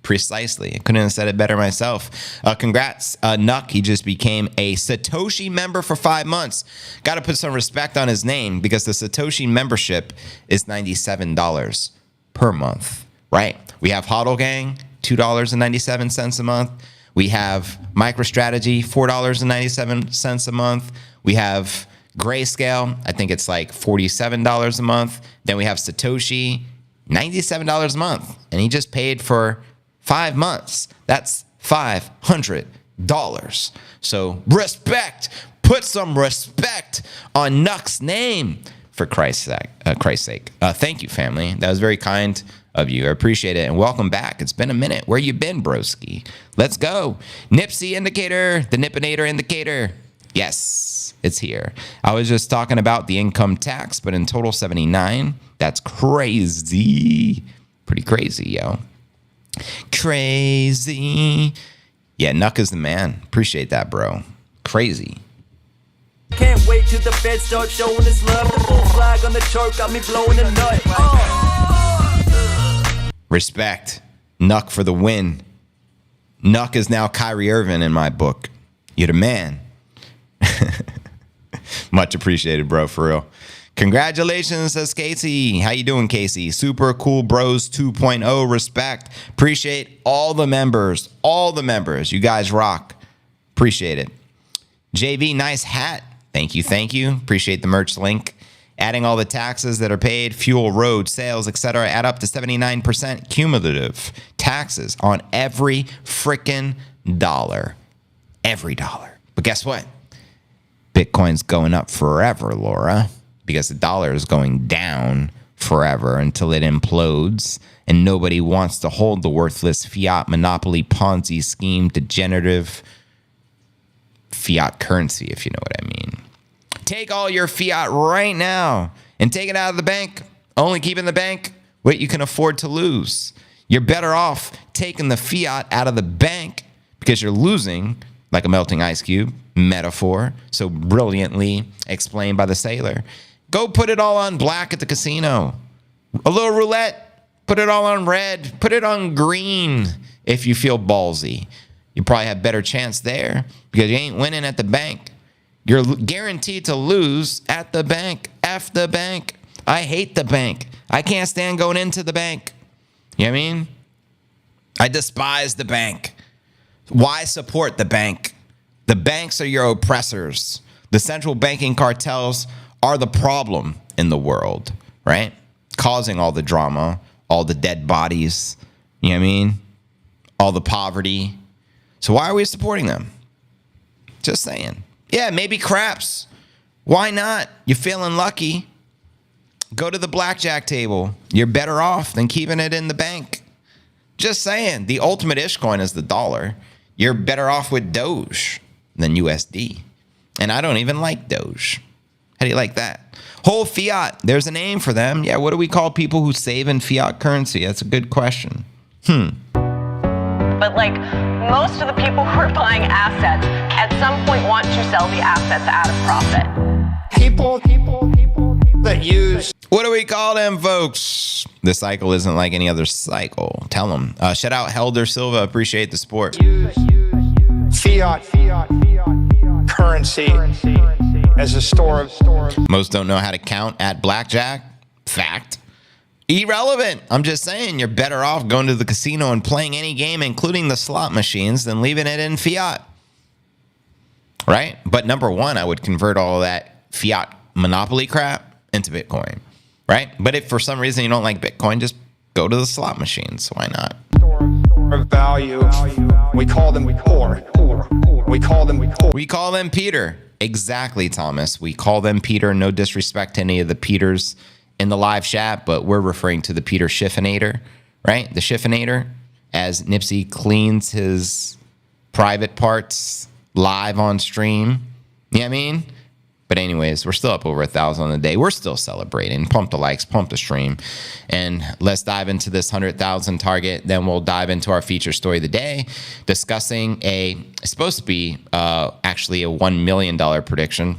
Precisely. I couldn't have said it better myself. Congrats, Nuck. He just became a Satoshi member for 5 months. Got to put some respect on his name because the Satoshi membership is $97 per month, right? We have HODL Gang, $2.97 a month. We have MicroStrategy, $4.97 a month. We have Grayscale. I think it's like $47 a month. Then we have Satoshi, $97 a month. And he just paid for 5 months. That's $500. So respect. Put some respect on Nuck's name, for Christ's sake. Thank you, family. That was very kind of you. I appreciate it. And welcome back. It's been a minute. Where you been, broski? Let's go. Nipsey indicator. The Nipinator indicator. Yes, it's here. I was just talking about the income tax, but in total 79. That's crazy. Pretty crazy, yo. Crazy. Yeah, Nuck is the man. Appreciate that, bro. Crazy. Can't wait till the Fed start showing its love. The full flag on the chart got me blowing a nut. Respect. Nuck for the win. Nuck is now Kyrie Irving in my book. You're the man. Much appreciated, bro, for real. Congratulations, says Casey. How you doing, Casey? Super cool bros 2.0. Respect. Appreciate all the members. All the members. You guys rock. Appreciate it. JV, nice hat. Thank you. Thank you. Appreciate the merch link. Adding all the taxes that are paid, fuel, road, sales, etc., add up to 79% cumulative taxes on every freaking dollar. Every dollar. But guess what? Bitcoin's going up forever, Laura, because the dollar is going down forever until it implodes, and nobody wants to hold the worthless fiat monopoly Ponzi scheme degenerative fiat currency, if you know what I mean. Take all your fiat right now and take it out of the bank. Only keep in the bank what you can afford to lose. You're better off taking the fiat out of the bank because you're losing like a melting ice cube metaphor, so brilliantly explained by the sailor. Go put it all on black at the casino. A little roulette, put it all on red, put it on green if you feel ballsy. You probably have better chance there because you ain't winning at the bank. You're guaranteed to lose at the bank. F the bank. I hate the bank. I can't stand going into the bank. You know what I mean? I despise the bank. Why support the bank? The banks are your oppressors. The central banking cartels are the problem in the world, right? Causing all the drama, all the dead bodies, you know what I mean? All the poverty. So why are we supporting them? Just saying. Yeah, maybe craps. Why not? You're feeling lucky. Go to the blackjack table. You're better off than keeping it in the bank. Just saying, the ultimate ish coin is the dollar. You're better off with Doge than USD. And I don't even like Doge. How do you like that? Whole fiat, there's a name for them. Yeah, what do we call people who save in fiat currency? That's a good question. But like most of the people who are buying assets at some point want to sell the assets at a profit. People that use What do we call them, folks? The cycle isn't like any other cycle. Tell them. Shout out Helder Silva. Appreciate the support. fiat currency as a store of. Most don't know how to count at blackjack. Fact. Irrelevant. I'm just saying you're better off going to the casino and playing any game, including the slot machines, than leaving it in fiat. Right? But number one, I would convert all of that fiat monopoly crap into Bitcoin. Right? But if for some reason you don't like Bitcoin, just go to the slot machines. Why not? Store of value. We call them poor. We call them poor. We call them Peter. Exactly, Thomas. We call them Peter. No disrespect to any of the Peters in the live chat, but we're referring to the Peter Schiffinator, right? The Schiffinator, as Nipsey cleans his private parts live on stream. You know what I mean? But anyways, we're still up over 1,000 on the day. We're still celebrating. Pump the likes, pump the stream. And let's dive into this 100,000 target. Then we'll dive into our feature story of the day, discussing it's supposed to be actually a $1 million prediction.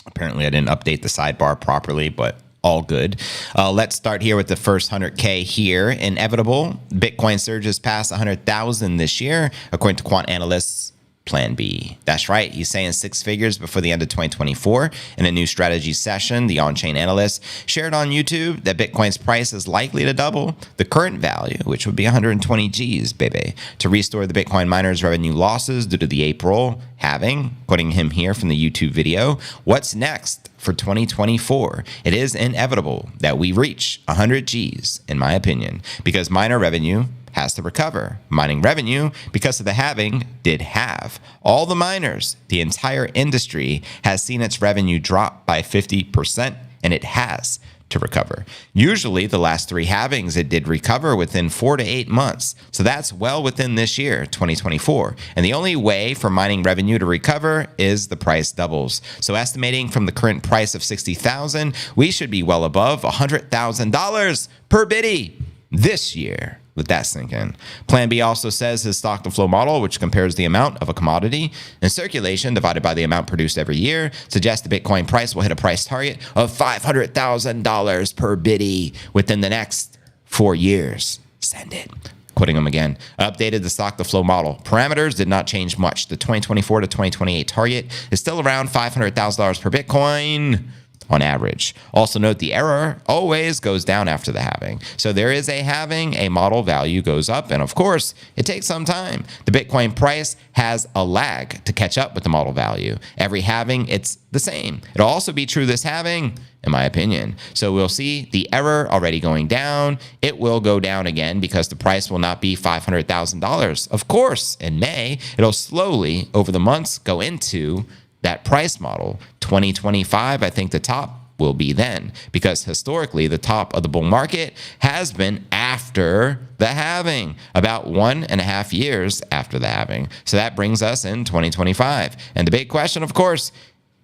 Apparently, I didn't update the sidebar properly, but all good. Let's start here with the first 100K here. Inevitable. Bitcoin surges past 100,000 this year, according to quant analysts. Plan B. That's right. He's saying six figures before the end of 2024. In a new strategy session, the on-chain analyst shared on YouTube that Bitcoin's price is likely to double the current value, which would be 120 G's, baby, to restore the Bitcoin miners' revenue losses due to the April halving. Quoting him here from the YouTube video, what's next for 2024? It is inevitable that we reach 100 G's, in my opinion, because miner revenue has to recover. Mining revenue, because of the halving, did halve. All the miners, the entire industry, has seen its revenue drop by 50%, and it has to recover. Usually, the last three halvings, it did recover within 4 to 8 months. So that's well within this year, 2024. And the only way for mining revenue to recover is the price doubles. So estimating from the current price of $60,000, we should be well above $100,000 per biddy this year. Let that sink in. Plan B also says his stock to flow model, which compares the amount of a commodity in circulation divided by the amount produced every year, suggests the Bitcoin price will hit a price target of $500,000 per biddy within the next 4 years. Send it. Quoting him again. Updated the stock to flow model. Parameters did not change much. The 2024 to 2028 target is still around $500,000 per Bitcoin on average. Also note the error always goes down after the halving. So there is a halving, a model value goes up, and of course, it takes some time. The Bitcoin price has a lag to catch up with the model value. Every halving, it's the same. It'll also be true this halving, in my opinion. So we'll see the error already going down. It will go down again because the price will not be $500,000. Of course, in May, it'll slowly, over the months, go into that price model. 2025, I think the top will be then, because historically the top of the bull market has been after the halving, about 1.5 years after the halving. So that brings us in 2025. And the big question, of course,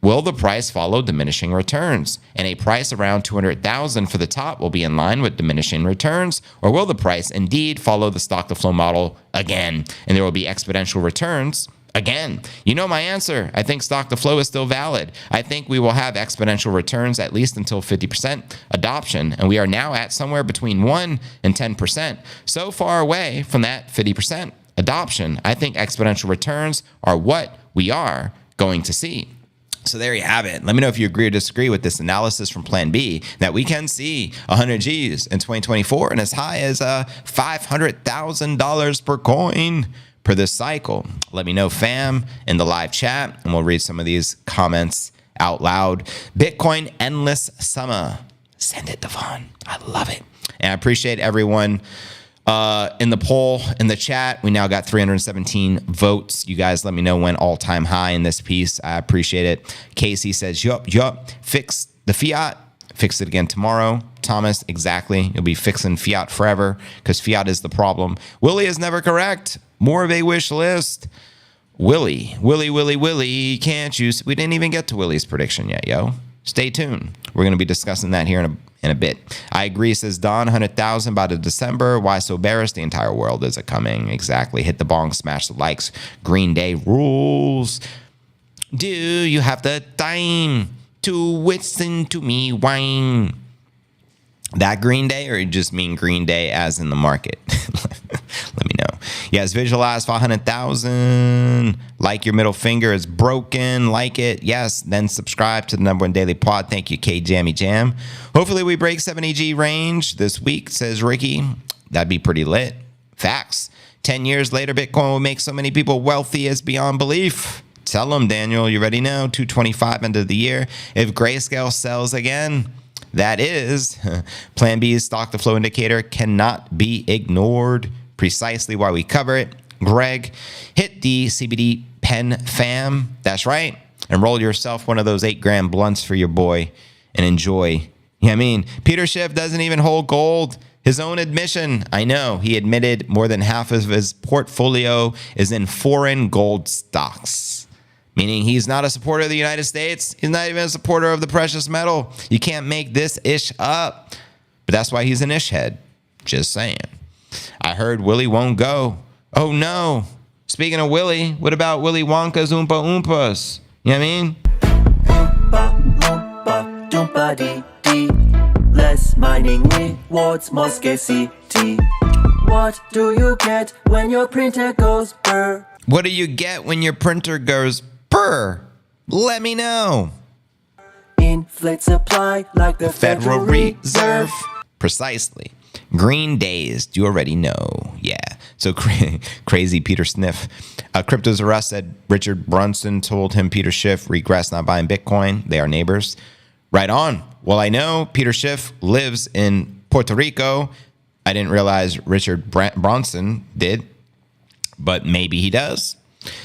will the price follow diminishing returns? And a price around 200,000 for the top will be in line with diminishing returns, or will the price indeed follow the stock to flow model again, and there will be exponential returns? Again, you know my answer. I think stock to flow is still valid. I think we will have exponential returns at least until 50% adoption, and we are now at somewhere between 1 and 10%. So far away from that 50% adoption, I think exponential returns are what we are going to see. So there you have it. Let me know if you agree or disagree with this analysis from Plan B, that we can see 100 G's in 2024 and as high as $500,000 per coin per this cycle. Let me know, fam, in the live chat, and we'll read some of these comments out loud. Bitcoin endless summer. Send it, Devon. I love it. And I appreciate everyone In the poll, in the chat, we now got 317 votes. You guys let me know when all-time high in this piece. I appreciate it. Casey says, yup. Fix the fiat. Fix it again tomorrow. Thomas, exactly. You'll be fixing fiat forever because fiat is the problem. Willie is never correct. More of a wish list. Willie, can't you? We didn't even get to Willie's prediction yet, yo. Stay tuned. We're going to be discussing that here in a bit. I agree, says Don. 100,000 by the December. Why so bearish? The entire world is coming. Exactly. Hit the bong, smash the likes. Green Day rules. Do you have the time to listen to me whine? That Green Day, or you just mean Green Day as in the market? Let me know. Yes, visualize 500,000. Like your middle finger is broken. Like it. Yes. Then subscribe to the #1 daily pod. Thank you, K Jammy Jam. Hopefully we break 70G range this week, says Ricky. That'd be pretty lit. Facts. 10 years later, Bitcoin will make so many people wealthy as beyond belief. Tell them, Daniel. You already know. 225 end of the year. If Grayscale sells again, that is, Plan B's stock to flow indicator cannot be ignored. Precisely why we cover it. Greg, hit the CBD pen fam. That's right. And roll yourself one of those 8-gram blunts for your boy and enjoy. Yeah, I mean, Peter Schiff doesn't even hold gold. His own admission. I know. He admitted more than half of his portfolio is in foreign gold stocks. Meaning he's not a supporter of the United States. He's not even a supporter of the precious metal. You can't make this ish up. But that's why he's an ish head. Just saying. I heard Willy won't go. Oh, no. Speaking of Willy, what about Willy Wonka's Oompa Oompas? You know what I mean? Oompa, Loompa, Doompa Dee Dee. Less mining rewards, more scarcity. What do you get when your printer goes brr? What do you get when your printer goes brr? Let me know. Inflate supply like the Federal Reserve. Precisely. Green days, you already know. Yeah. So crazy Peter Sniff. Crypto's arrest said Richard Brunson told him Peter Schiff regrets not buying Bitcoin. They are neighbors. Right on. Well, I know Peter Schiff lives in Puerto Rico. I didn't realize Richard Bronson did, but maybe he does.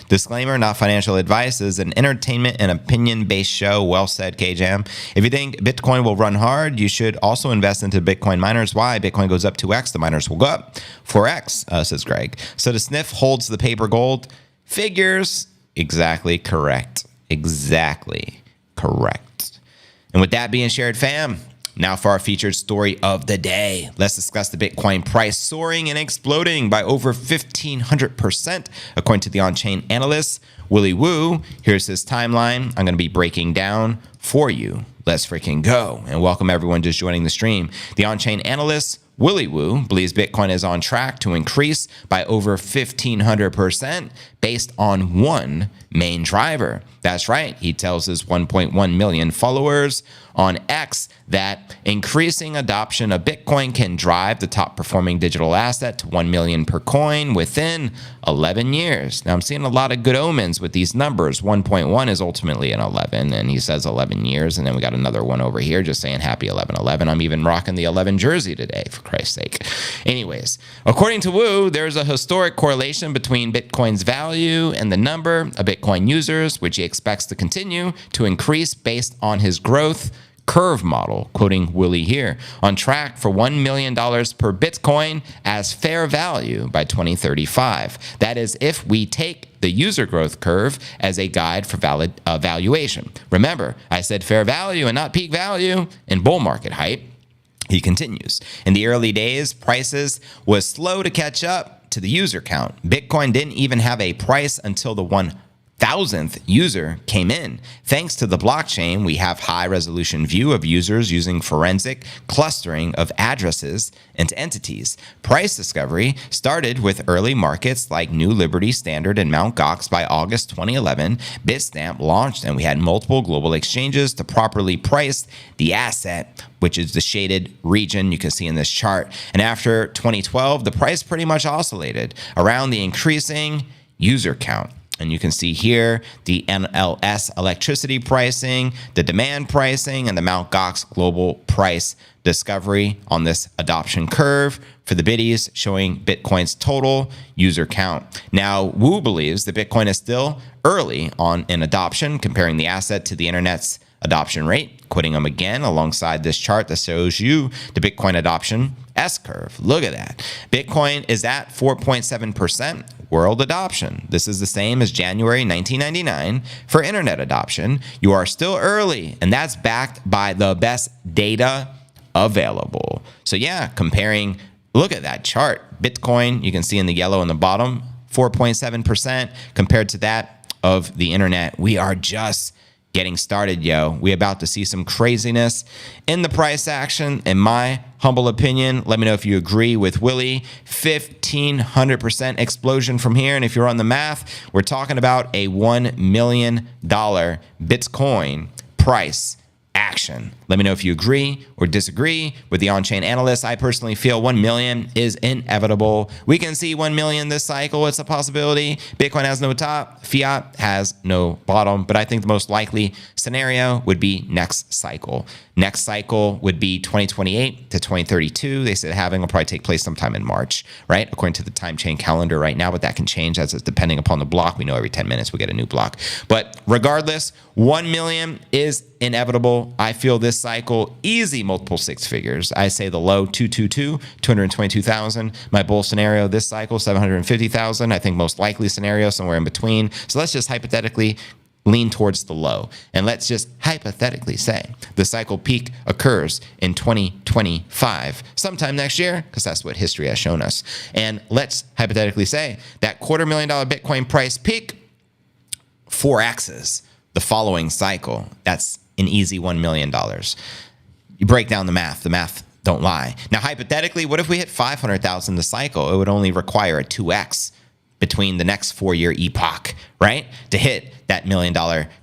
Disclaimer, not financial advice. This is an entertainment and opinion-based show. Well said, K-Jam. If you think Bitcoin will run hard, you should also invest into Bitcoin miners. Why? Bitcoin goes up 2x, the miners will go up 4x, says Greg. So the sniff holds the paper gold. Figures. Exactly correct. Exactly correct. And with that being shared, fam, now for our featured story of the day. Let's discuss the Bitcoin price soaring and exploding by over 1,500%, according to the on-chain analyst, Willy Woo. Here's his timeline. I'm going to be breaking down for you. Let's freaking go. And welcome everyone just joining the stream. The on-chain analyst, Willy Woo, believes Bitcoin is on track to increase by over 1,500% based on one main driver. That's right. He tells his 1.1 million followers on X that increasing adoption of Bitcoin can drive the top performing digital asset to 1 million per coin within 11 years. Now, I'm seeing a lot of good omens with these numbers. 1.1 is ultimately an 11, and he says 11 years. And then we got another one over here just saying happy 11/11. I'm even rocking the 11 jersey today, for Christ's sake. Anyways, according to Woo, there's a historic correlation between Bitcoin's value and the number of Bitcoin users, which he expects to continue to increase based on his growth curve model, quoting Willy here, on track for $1 million per Bitcoin as fair value by 2035. That is, if we take the user growth curve as a guide for valid valuation. Remember, I said fair value and not peak value in bull market hype. He continues. In the early days, prices was slow to catch up to the user count. Bitcoin didn't even have a price until the 1,000th user came in. Thanks to the blockchain, we have high-resolution view of users using forensic clustering of addresses and entities. Price discovery started with early markets like New Liberty, Standard, and Mt. Gox. By August 2011, Bitstamp launched, and we had multiple global exchanges to properly price the asset, which is the shaded region you can see in this chart. And after 2012, the price pretty much oscillated around the increasing user count. And you can see here the NLS electricity pricing, the demand pricing, and the Mt. Gox global price discovery on this adoption curve for the biddies, showing Bitcoin's total user count. Now, Woo believes that Bitcoin is still early on in adoption, comparing the asset to the internet's adoption rate, quoting him again alongside this chart that shows you the Bitcoin adoption S-curve. Look at that. Bitcoin is at 4.7% world adoption. This is the same as January 1999 for internet adoption. You are still early, and that's backed by the best data available. So yeah, comparing, look at that chart. Bitcoin, you can see in the yellow in the bottom, 4.7% compared to that of the internet. We are just getting started, yo. We about to see some craziness in the price action, in my humble opinion. Let me know if you agree with Willy. 1,500% explosion from here. And if you're on the math, we're talking about a $1 million Bitcoin price action. Let me know if you agree or disagree with the on-chain analyst. I personally feel 1 million is inevitable. We can see 1 million this cycle. It's a possibility. Bitcoin has no top. Fiat has no bottom. But I think the most likely scenario would be next cycle. Next cycle would be 2028 to 2032. They said halving will probably take place sometime in March, right? According to the time chain calendar right now, but that can change as it's depending upon the block. We know every 10 minutes we get a new block. But regardless, 1 million is inevitable. I feel this cycle easy multiple six figures. I say the low 222,000. My bull scenario this cycle 750,000. I think most likely scenario somewhere in between. So let's just hypothetically lean towards the low. And let's just hypothetically say the cycle peak occurs in 2025, sometime next year, because that's what history has shown us. And let's hypothetically say that $250,000 Bitcoin price peak 4x's the following cycle. That's an easy $1 million. You break down the math don't lie. Now, hypothetically, what if we hit 500,000 the cycle? It would only require a 2x between the next 4-year epoch, right? To hit that $1 million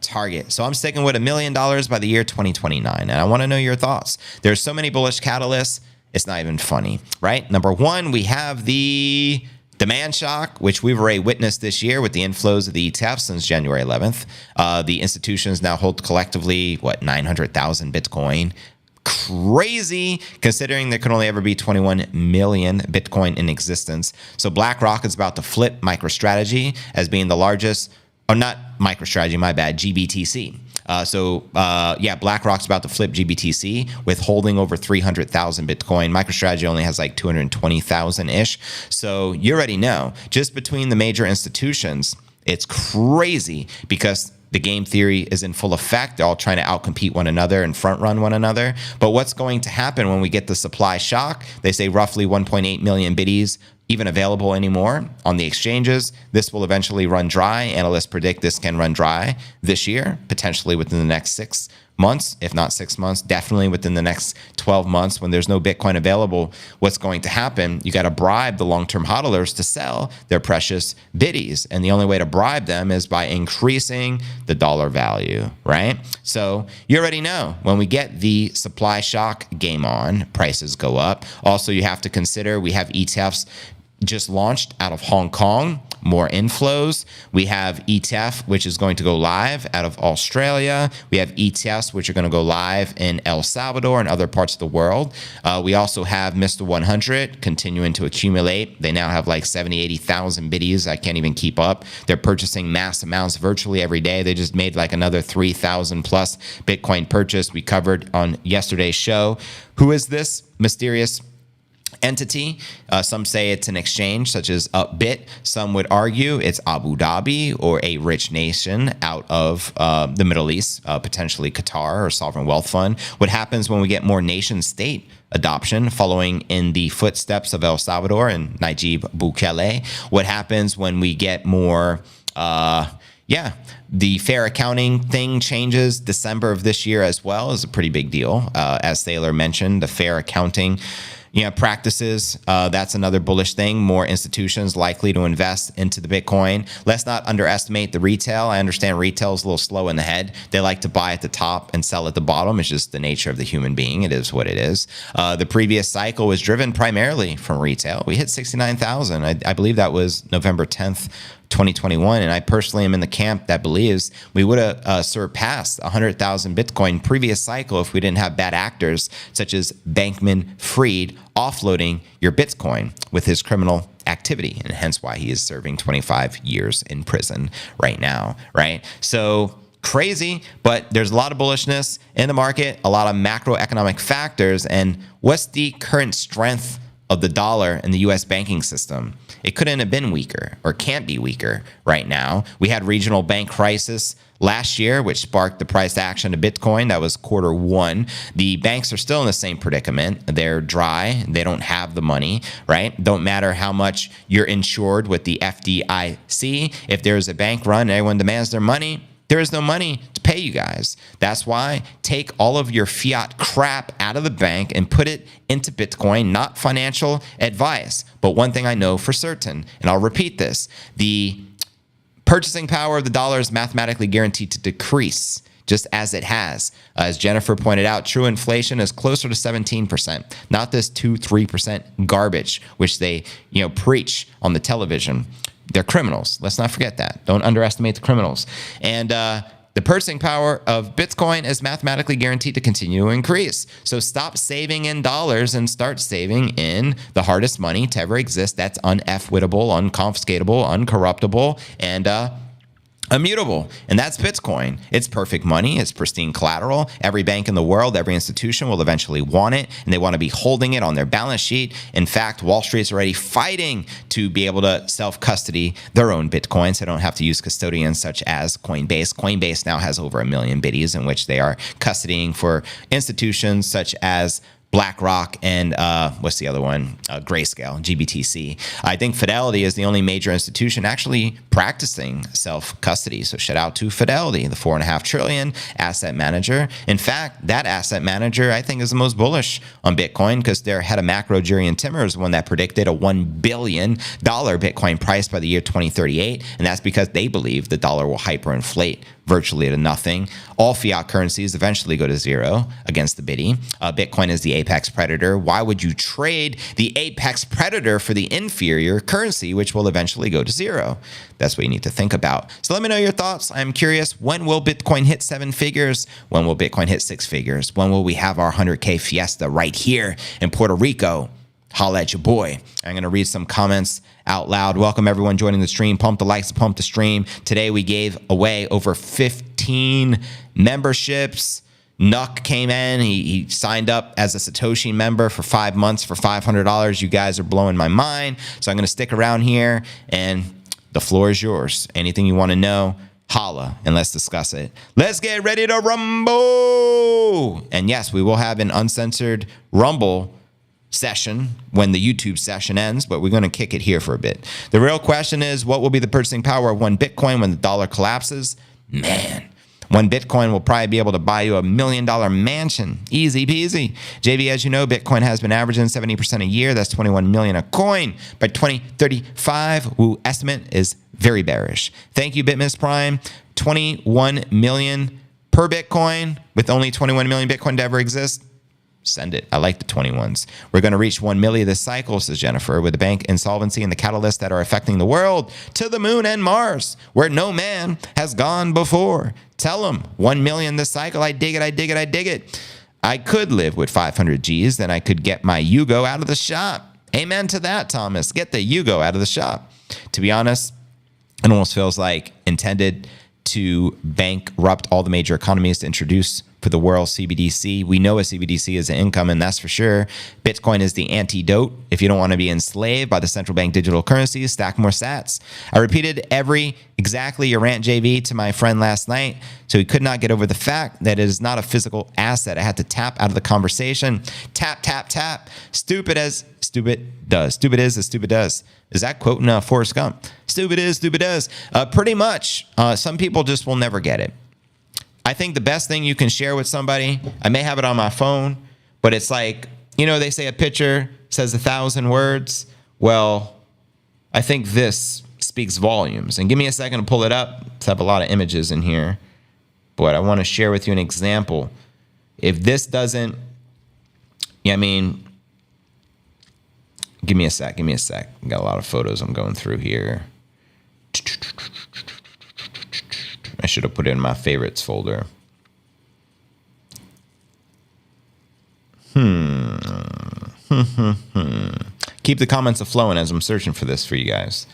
target. So I'm sticking with $1 million by the year 2029. And I want to know your thoughts. There's so many bullish catalysts. It's not even funny, right? Number one, we have the demand shock, which we've already witnessed this year with the inflows of the ETF since January 11th. The institutions now hold collectively, 900,000 Bitcoin. Crazy, considering there could only ever be 21 million Bitcoin in existence. So BlackRock is about to flip MicroStrategy as being the largest, or not MicroStrategy, my bad, GBTC. BlackRock's about to flip GBTC with holding over 300,000 Bitcoin. MicroStrategy only has like 220,000-ish. So you already know, just between the major institutions, it's crazy because the game theory is in full effect. They're all trying to outcompete one another and front run one another. But what's going to happen when we get the supply shock? They say roughly 1.8 million biddies even available anymore on the exchanges. This will eventually run dry. Analysts predict this can run dry this year, potentially within the next 6 months, if not 6 months, definitely within the next 12 months. When there's no Bitcoin available, what's going to happen? You got to bribe the long-term hodlers to sell their precious biddies. And the only way to bribe them is by increasing the dollar value, right? So you already know when we get the supply shock game on, prices go up. Also, you have to consider we have ETFs just launched out of Hong Kong, more inflows. We have ETF, which is going to go live out of Australia. We have ETFs, which are going to go live in El Salvador and other parts of the world. We also have Mr. 100 continuing to accumulate. They now have like 70, 80,000 biddies. I can't even keep up. They're purchasing mass amounts virtually every day. They just made like another 3,000 plus Bitcoin purchase. We covered on yesterday's show. Who is this mysterious entity? Some say it's an exchange such as Upbit. Some would argue it's Abu Dhabi or a rich nation out of the Middle East, potentially Qatar or sovereign wealth fund. What happens when we get more nation state adoption following in the footsteps of El Salvador and Nayib Bukele? What happens when we get more the fair accounting thing changes December of this year as well is a pretty big deal. As Thaler mentioned, the fair accounting practices, that's another bullish thing. More institutions likely to invest into the Bitcoin. Let's not underestimate the retail. I understand retail is a little slow in the head. They like to buy at the top and sell at the bottom. It's just the nature of the human being. It is what it is. The previous cycle was driven primarily from retail. We hit 69,000. I believe that was November 10th, 2021. And I personally am in the camp that believes we would have surpassed 100,000 Bitcoin previous cycle if we didn't have bad actors such as Bankman-Fried offloading your Bitcoin with his criminal activity, and hence why he is serving 25 years in prison right now, right? So crazy, but there's a lot of bullishness in the market, a lot of macroeconomic factors. And what's the current strength of the dollar in the US banking system? It couldn't have been weaker, or can't be weaker right now. We had regional bank crisis last year, which sparked the price action to Bitcoin. That was Q1. The banks are still in the same predicament. They're dry. They don't have the money, right? Don't matter how much you're insured with the FDIC. If there's a bank run and everyone demands their money, there is no money to pay you guys. That's why take all of your fiat crap out of the bank and put it into Bitcoin, not financial advice. But one thing I know for certain, and I'll repeat this, the purchasing power of the dollar is mathematically guaranteed to decrease, just as it has. As Jennifer pointed out, true inflation is closer to 17%, not this 2-3% garbage, which they preach on the television. They're criminals. Let's not forget that. Don't underestimate the criminals. And the purchasing power of Bitcoin is mathematically guaranteed to continue to increase. So stop saving in dollars and start saving in the hardest money to ever exist. That's unFWitable, unconfiscatable, uncorruptible, and immutable. And that's Bitcoin. It's perfect money. It's pristine collateral. Every bank in the world, every institution will eventually want it, and they want to be holding it on their balance sheet. In fact, Wall Street's already fighting to be able to self-custody their own Bitcoin, so they don't have to use custodians such as Coinbase. Coinbase now has over 1 million bitties in which they are custodying for institutions such as BlackRock and what's the other one? Grayscale, GBTC. I think Fidelity is the only major institution actually practicing self-custody. So shout out to Fidelity, the $4.5 trillion asset manager. In fact, that asset manager I think is the most bullish on Bitcoin because their head of macro, Jurian Timmer, is the one that predicted a $1 billion Bitcoin price by the year 2038. And that's because they believe the dollar will hyperinflate virtually to nothing. All fiat currencies eventually go to zero against the biddy. Bitcoin is the apex predator. Why would you trade the apex predator for the inferior currency, which will eventually go to zero? That's what you need to think about. So let me know your thoughts. I'm curious, when will Bitcoin hit 7 figures? When will Bitcoin hit 6 figures? When will we have our 100K fiesta right here in Puerto Rico? Holla at your boy. I'm going to read some comments out loud. Welcome everyone joining the stream. Pump the likes, pump the stream. Today we gave away over 15 memberships. Nuck came in. He signed up as a Satoshi member for 5 months for $500. You guys are blowing my mind. So I'm going to stick around here and the floor is yours. Anything you want to know, holla and let's discuss it. Let's get ready to rumble. And yes, we will have an uncensored rumble session when the YouTube session ends, but we're going to kick it here for a bit. The real question is, what will be the purchasing power of one Bitcoin when the dollar collapses? Man, one Bitcoin will probably be able to buy you $1 million mansion. Easy peasy. JV, as you know, Bitcoin has been averaging 70% a year. That's 21 million a coin. By 2035, estimate is very bearish. Thank you, BitMiss Prime. 21 million per Bitcoin with only 21 million Bitcoin to ever exist. Send it. I like the 21s. We're going to reach 1 million this cycle, says Jennifer, with the bank insolvency and the catalysts that are affecting the world to the moon and Mars, where no man has gone before. Tell them 1 million this cycle. I dig it. I dig it. I dig it. I could live with 500 G's. Then I could get my Yugo out of the shop. Amen to that, Thomas. Get the Yugo out of the shop. To be honest, it almost feels like intended to bankrupt all the major economies to introduce for the world CBDC. We know a CBDC is an income, and that's for sure. Bitcoin is the antidote. If you don't want to be enslaved by the central bank digital currencies, stack more sats. I repeated exactly your rant, JV, to my friend last night, so he could not get over the fact that it is not a physical asset. I had to tap out of the conversation. Tap, tap, tap. Stupid as stupid does. Stupid is as stupid does. Is that quoting Forrest Gump? Stupid is, stupid does. Pretty much. Some people just will never get it. I think the best thing you can share with somebody, I may have it on my phone, but it's like, they say a picture says 1,000 words. Well, I think this speaks volumes. And give me a second to pull it up. I have a lot of images in here, but I want to share with you an example. If this doesn't, give me a sec. Got a lot of photos I'm going through here. I should have put it in my favorites folder. Keep the comments flowing as I'm searching for this for you guys.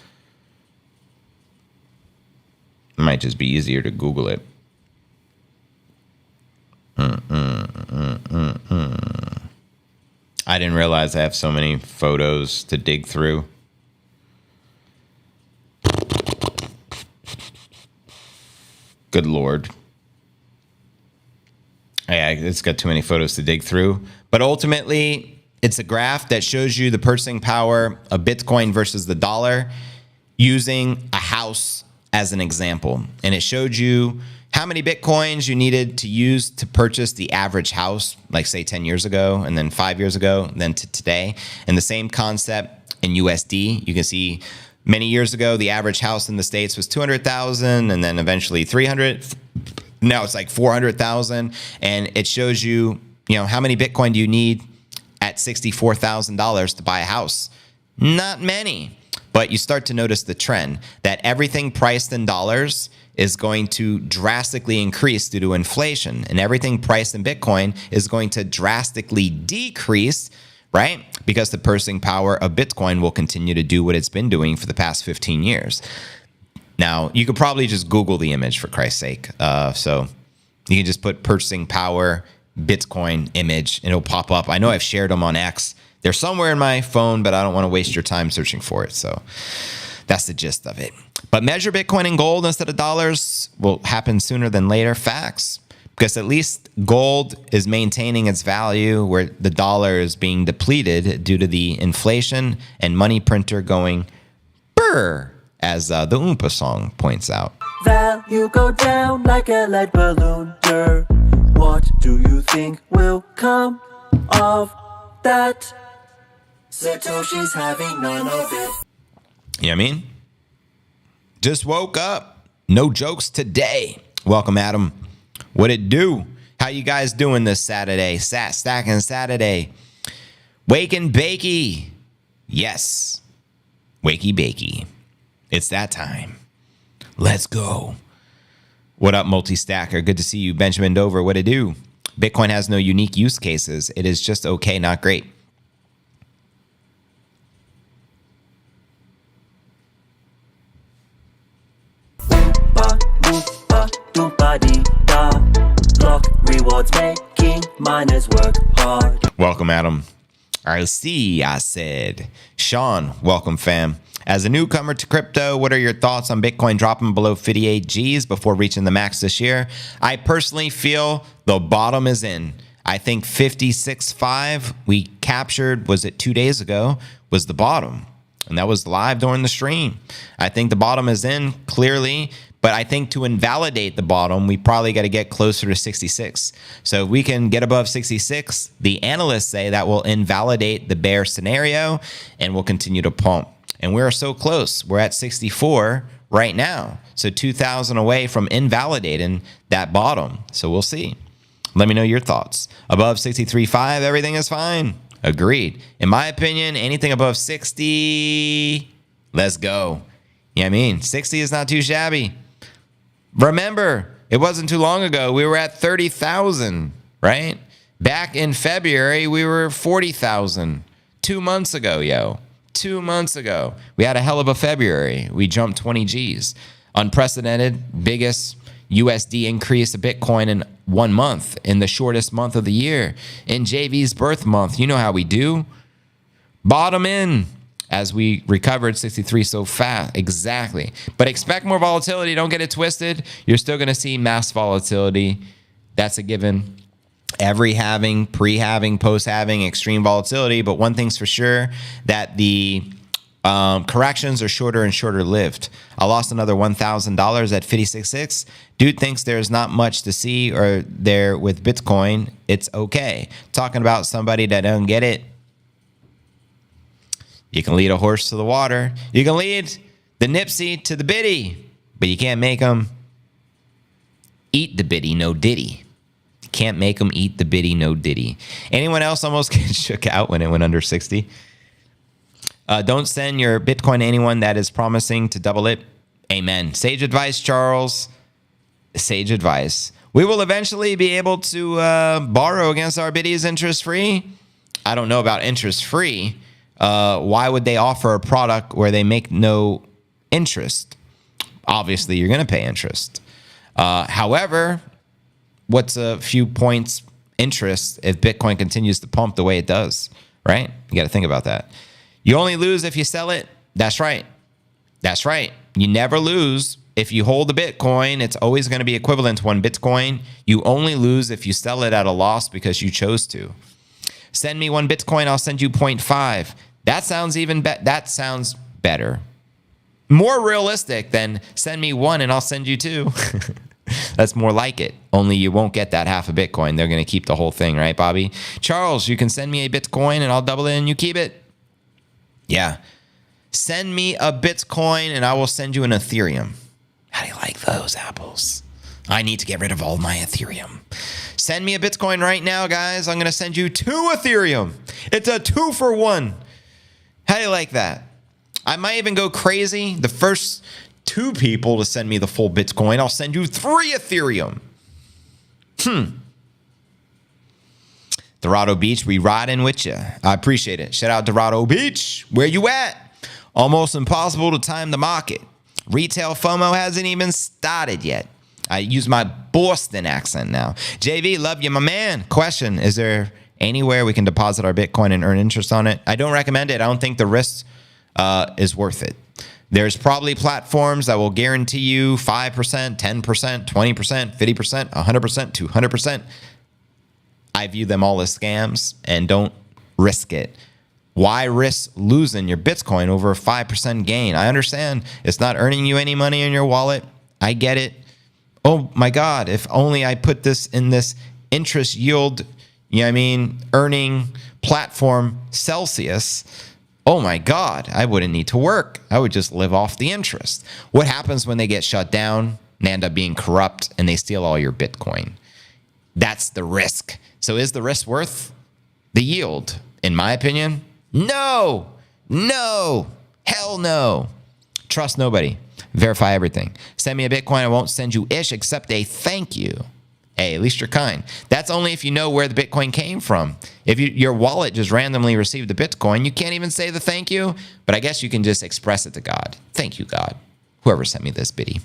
It might just be easier to Google it. I didn't realize I have so many photos to dig through. Good Lord. Yeah, it's got too many photos to dig through. But ultimately, it's a graph that shows you the purchasing power of Bitcoin versus the dollar using a house as an example. And it showed you how many Bitcoins you needed to use to purchase the average house, like say 10 years ago, and then 5 years ago, and then to today. And the same concept in USD. You can see many years ago, the average house in the States was 200,000 and then eventually 300. Now it's like 400,000. And it shows you, how many Bitcoin do you need at $64,000 to buy a house? Not many. But you start to notice the trend that everything priced in dollars is going to drastically increase due to inflation, and everything priced in Bitcoin is going to drastically decrease, right? Because the purchasing power of Bitcoin will continue to do what it's been doing for the past 15 years. Now, you could probably just Google the image for Christ's sake. So you can just put purchasing power Bitcoin image and it'll pop up. I know I've shared them on X. They're somewhere in my phone, but I don't want to waste your time searching for it. So that's the gist of it. But measure Bitcoin in gold instead of dollars will happen sooner than later. Facts. Because at least gold is maintaining its value where the dollar is being depleted due to the inflation and money printer going brr, as the Oompa song points out. Value go down like a lead balloon. What do you think will come of that? Satoshi's having none of it. You know what I mean? Just woke up. No jokes today. Welcome, Adam. What it do? How you guys doing this Saturday? Stacking Saturday. Wake and bakey. Yes. Wakey bakey. It's that time. Let's go. What up, multi-stacker? Good to see you. Benjamin Dover. What it do? Bitcoin has no unique use cases. It is just okay, not great. Block rewards making miners work hard. Welcome, Adam. I see, I said. Sean, welcome, fam. As a newcomer to crypto, what are your thoughts on Bitcoin dropping below 58 Gs before reaching the max this year? I personally feel the bottom is in. I think 56.5 we captured, was it 2 days ago, was the bottom. And that was live during the stream. I think the bottom is in clearly, but I think to invalidate the bottom, we probably got to get closer to 66. So if we can get above 66, the analysts say that will invalidate the bear scenario and we'll continue to pump. And we're so close. We're at 64 right now. So 2,000 away from invalidating that bottom. So we'll see. Let me know your thoughts. Above 63.5, everything is fine. Agreed. In my opinion, anything above 60, let's go. You know what I mean? 60 is not too shabby. Remember, it wasn't too long ago. We were at 30,000, right? Back in February, we were 40,000. 2 months ago, yo. 2 months ago. We had a hell of a February. We jumped 20 Gs. Unprecedented, biggest USD increase of Bitcoin in 1 month, in the shortest month of the year. In JV's birth month, you know how we do. Bottom in. As we recovered 63 so fast. Exactly. But expect more volatility. Don't get it twisted. You're still going to see mass volatility. That's a given. Every halving, pre-halving, post-halving, extreme volatility. But one thing's for sure, that the corrections are shorter and shorter lived. I lost another $1,000 at 56.6. Dude thinks there's not much to see or there with Bitcoin. It's okay. Talking about somebody that don't get it. You can lead a horse to the water. You can lead the Nipsey to the biddy, but you can't make them eat the biddy, no diddy. You can't make them eat the biddy, no diddy. Anyone else almost get shook out when it went under 60? Don't send your Bitcoin to anyone that is promising to double it. Amen. Sage advice, Charles. Sage advice. We will eventually be able to borrow against our biddies interest-free. I don't know about interest-free. Why would they offer a product where they make no interest? Obviously, you're going to pay interest. However, what's a few points interest if Bitcoin continues to pump the way it does, right? You got to think about that. You only lose if you sell it. That's right. That's right. You never lose. If you hold the Bitcoin, it's always going to be equivalent to 1 Bitcoin. You only lose if you sell it at a loss because you chose to. Send me 1 Bitcoin, I'll send you 0.5. That sounds that sounds better. More realistic than send me 1 and I'll send you 2. That's more like it. Only you won't get that half a Bitcoin. They're going to keep the whole thing, right, Bobby? Charles, you can send me a Bitcoin and I'll double it and you keep it. Yeah. Send me a Bitcoin and I will send you an Ethereum. How do you like those apples? I need to get rid of all my Ethereum. Send me a Bitcoin right now, guys. I'm going to send you 2 Ethereum. It's a 2-for-1. How do you like that? I might even go crazy. The first 2 people to send me the full Bitcoin, I'll send you 3 Ethereum. Dorado Beach, we riding with you. I appreciate it. Shout out Dorado Beach. Where you at? Almost impossible to time the market. Retail FOMO hasn't even started yet. I use my Boston accent now. JV, love you, my man. Question, is there anywhere we can deposit our Bitcoin and earn interest on it? I don't recommend it. I don't think the risk is worth it. There's probably platforms that will guarantee you 5%, 10%, 20%, 50%, 100%, 200%. I view them all as scams and don't risk it. Why risk losing your Bitcoin over a 5% gain? I understand it's not earning you any money in your wallet. I get it. Oh my God, if only I put this in this interest yield, earning platform Celsius. Oh my God, I wouldn't need to work. I would just live off the interest. What happens when they get shut down and end up being corrupt and they steal all your Bitcoin? That's the risk. So is the risk worth the yield? In my opinion, no, hell no. Trust nobody. Verify everything. Send me a Bitcoin. I won't send you ish except a thank you. Hey, at least you're kind. That's only if you know where the Bitcoin came from. If your wallet just randomly received the Bitcoin, you can't even say the thank you, but I guess you can just express it to God. Thank you, God. Whoever sent me this biddy.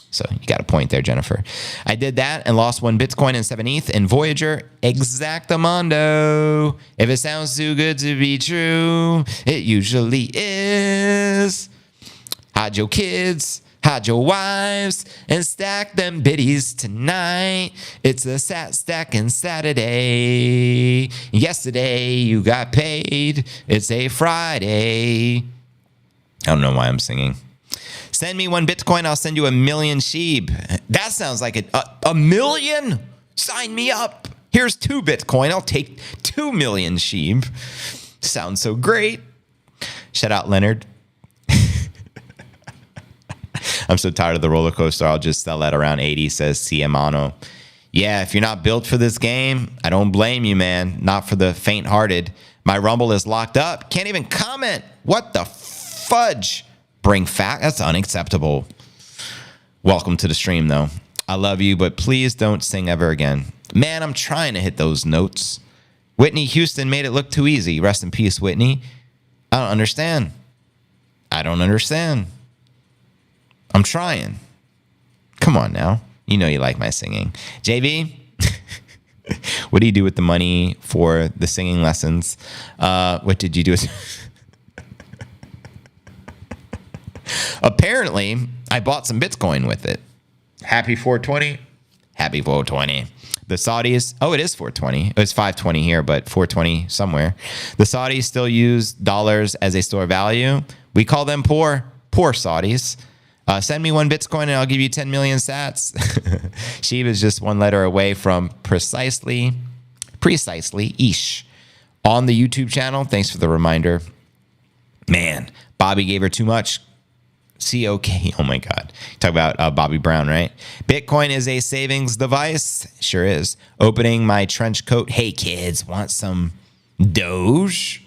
So you got a point there, Jennifer. I did that and lost 1 Bitcoin and 7 ETH in Voyager. Exactamundo. If it sounds too good to be true, it usually is. Hide your kids, hide your wives, and stack them biddies tonight. It's a stacking Saturday. Yesterday you got paid. It's a Friday. I don't know why I'm singing. Send me 1 Bitcoin, I'll send you 1,000,000 sheep. That sounds like a million? Sign me up. Here's 2 Bitcoin, I'll take 2,000,000 sheep. Sounds so great. Shout out Leonard. I'm so tired of the roller coaster. I'll just sell at around 80, says Ciamano. Yeah, if you're not built for this game, I don't blame you, man. Not for the faint-hearted. My Rumble is locked up. Can't even comment. What the fudge? Bring fact? That's unacceptable. Welcome to the stream, though. I love you, but please don't sing ever again. Man, I'm trying to hit those notes. Whitney Houston made it look too easy. Rest in peace, Whitney. I don't understand. I'm trying. Come on now. You know you like my singing. JV, what do you do with the money for the singing lessons? What did you do with... Apparently, I bought some Bitcoin with it. Happy 420. Happy 420. The Saudis, it is 420. It was 520 here, but 420 somewhere. The Saudis still use dollars as a store of value. We call them poor Saudis. Send me 1 Bitcoin and I'll give you 10 million sats. Sheeb is just 1 letter away from precisely ish. On the YouTube channel, thanks for the reminder. Man, Bobby gave her too much. COK, oh my God. Talk about Bobby Brown, right? Bitcoin is a savings device. Sure is. Opening my trench coat. Hey kids, want some Doge?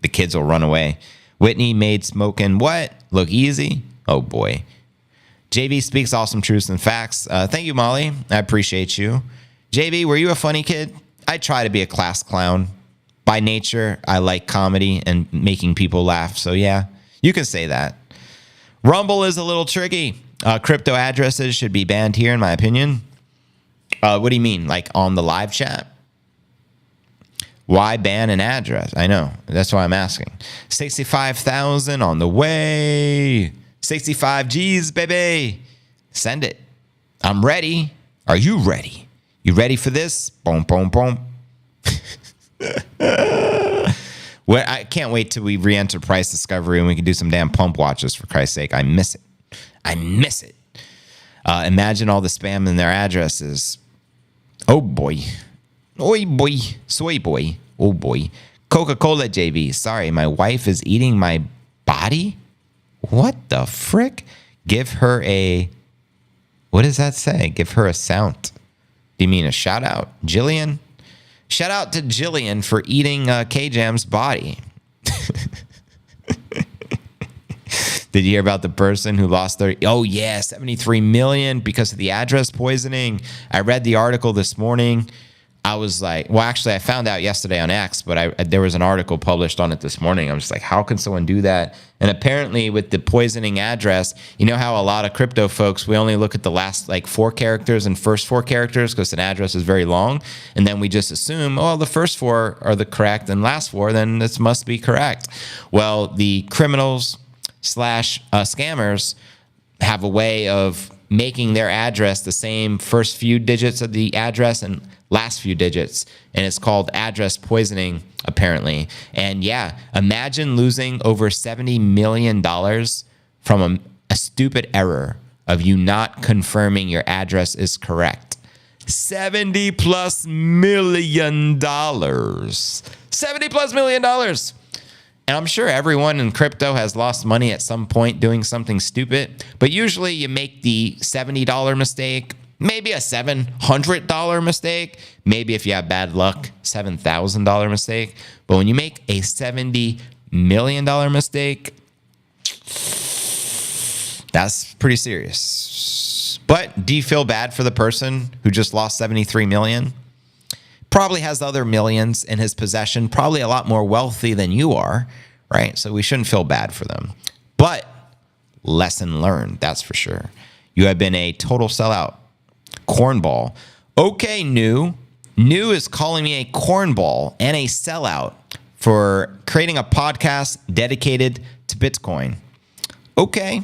The kids will run away. Whitney made smoking what? Look easy? Oh boy. JB speaks awesome truths and facts. Thank you, Molly. I appreciate you. JB, were you a funny kid? I try to be a class clown. By nature, I like comedy and making people laugh. So yeah, you can say that. Rumble is a little tricky. Crypto addresses should be banned here, in my opinion. What do you mean? Like on the live chat? Why ban an address? I know. That's why I'm asking. 65,000 on the way. 65 G's, baby. Send it. I'm ready. Are you ready? You ready for this? Boom, boom, boom. Well, I can't wait till we re-enter price discovery and we can do some damn pump watches, for Christ's sake. I miss it. I miss it. Imagine all the spam in their addresses. Oh, boy. Oi, boy. Soy boy. Oh, boy. Coca-Cola, JB. Sorry, my wife is eating my body? What the frick? Give her a... What does that say? Give her a sound. Do you mean a shout out? Jillian? Shout out to Jillian for eating K-Jam's body. Did you hear about the person who lost their... Oh, yeah, 73 million because of the address poisoning? I read the article this morning. I was like... Well, actually, I found out yesterday on X, but there was an article published on it this morning. I was just like, how can someone do that? And apparently, with the poisoning address, you know how a lot of crypto folks, we only look at the last, 4 characters and first 4 characters because an address is very long. And then we just assume, oh, the first 4 are the correct and last 4, then this must be correct. Well, the criminals / scammers have a way of making their address the same first few digits of the address and last few digits, and it's called address poisoning, apparently. And yeah, imagine losing over $70 million from a stupid error of you not confirming your address is correct. $70+ million. $70+ million. And I'm sure everyone in crypto has lost money at some point doing something stupid, but usually you make the $70 mistake, maybe a $700 mistake, maybe if you have bad luck, $7,000 mistake. But when you make a $70 million mistake, that's pretty serious. But do you feel bad for the person who just lost 73 million? Probably has other millions in his possession, probably a lot more wealthy than you are, right? So we shouldn't feel bad for them. But lesson learned, that's for sure. You have been a total sellout. Cornball. Okay, New. New is calling me a cornball and a sellout for creating a podcast dedicated to Bitcoin. Okay.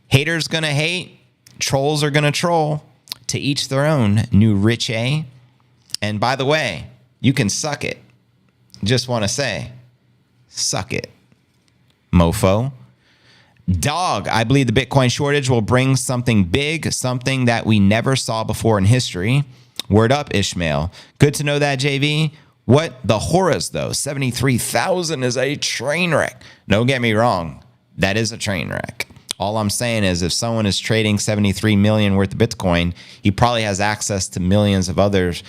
Haters gonna hate. Trolls are gonna troll. To each their own, New Rich A. And by the way, you can suck it. Just want to say, suck it, mofo. Dog, I believe the Bitcoin shortage will bring something big, something that we never saw before in history. Word up, Ishmael. Good to know that, JV. What the horrors, though? 73,000 is a train wreck. Don't get me wrong. That is a train wreck. All I'm saying is if someone is trading 73 million worth of Bitcoin, he probably has access to millions of others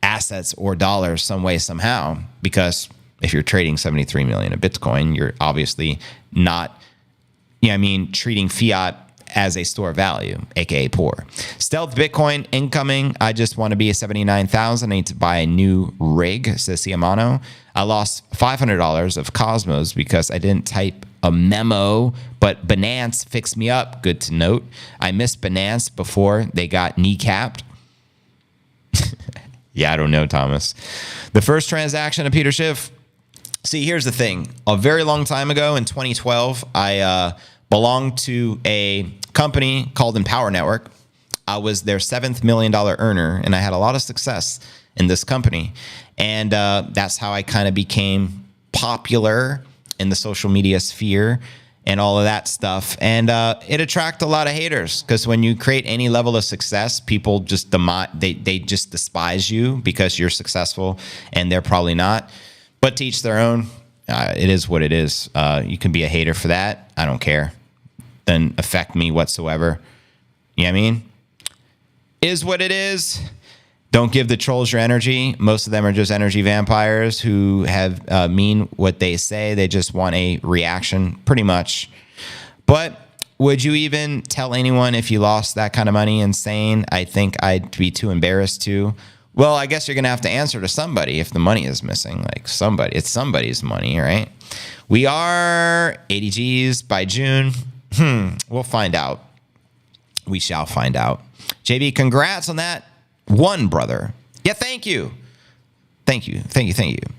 assets or dollars some way, somehow, because if you're trading 73 million of Bitcoin, you're obviously not, treating fiat as a store of value, aka poor. Stealth Bitcoin incoming. I just want to be a 79,000. I need to buy a new rig, says Siamano. I lost $500 of Cosmos because I didn't type a memo, but Binance fixed me up. Good to note. I missed Binance before they got kneecapped. Yeah, I don't know, Thomas. The first transaction of Peter Schiff. See, here's the thing. A very long time ago in 2012, I belonged to a company called Empower Network. I was their $7th million earner, and I had a lot of success in this company. And that's how I kind of became popular in the social media sphere and all of that stuff. And it attracted a lot of haters because when you create any level of success, people just they just despise you because you're successful and they're probably not. But to each their own. It is what it is. You can be a hater for that. I don't care. Doesn't affect me whatsoever. You know what I mean? Is what it is. Don't give the trolls your energy. Most of them are just energy vampires who mean what they say. They just want a reaction, pretty much. But would you even tell anyone if you lost that kind of money? Insane. I think I'd be too embarrassed to. Well, I guess you're going to have to answer to somebody if the money is missing. Like somebody, it's somebody's money, right? We are 80 G's by June. We'll find out. We shall find out. JV, congrats on that one, brother. Yeah, thank you. Thank you.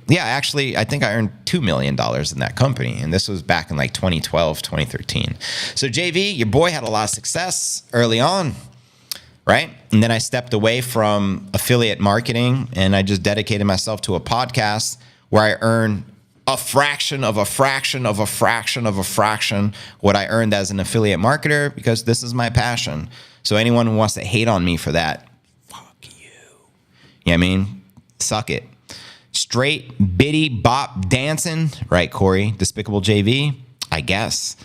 Yeah, actually, I think I earned $2 million in that company, and this was back in like 2012, 2013. So, JV, your boy had a lot of success early on, right? And then I stepped away from affiliate marketing, and I just dedicated myself to a podcast where I earn a fraction of a fraction of a fraction of a fraction what I earned as an affiliate marketer, because this is my passion. So anyone who wants to hate on me for that, fuck you. You know what I mean? Suck it. Straight biddy bop dancing, right, Corey? Despicable JV? I guess.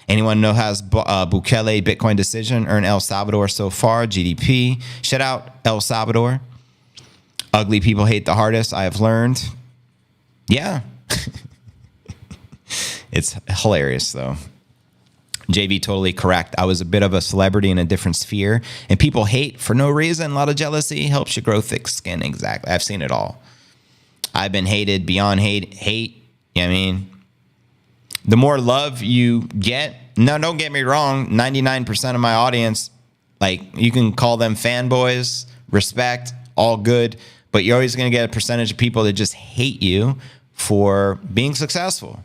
Anyone know has Bukele Bitcoin decision earned El Salvador so far? GDP. Shout out El Salvador. Ugly people hate the hardest, I have learned. Yeah. It's hilarious, though. JV, totally correct. I was a bit of a celebrity in a different sphere, and people hate for no reason. A lot of jealousy helps you grow thick skin. Exactly. I've seen it all. I've been hated beyond hate. You know what I mean? The more love you get, no, don't get me wrong, 99% of my audience, like, you can call them fanboys, respect, all good, but you're always going to get a percentage of people that just hate you for being successful.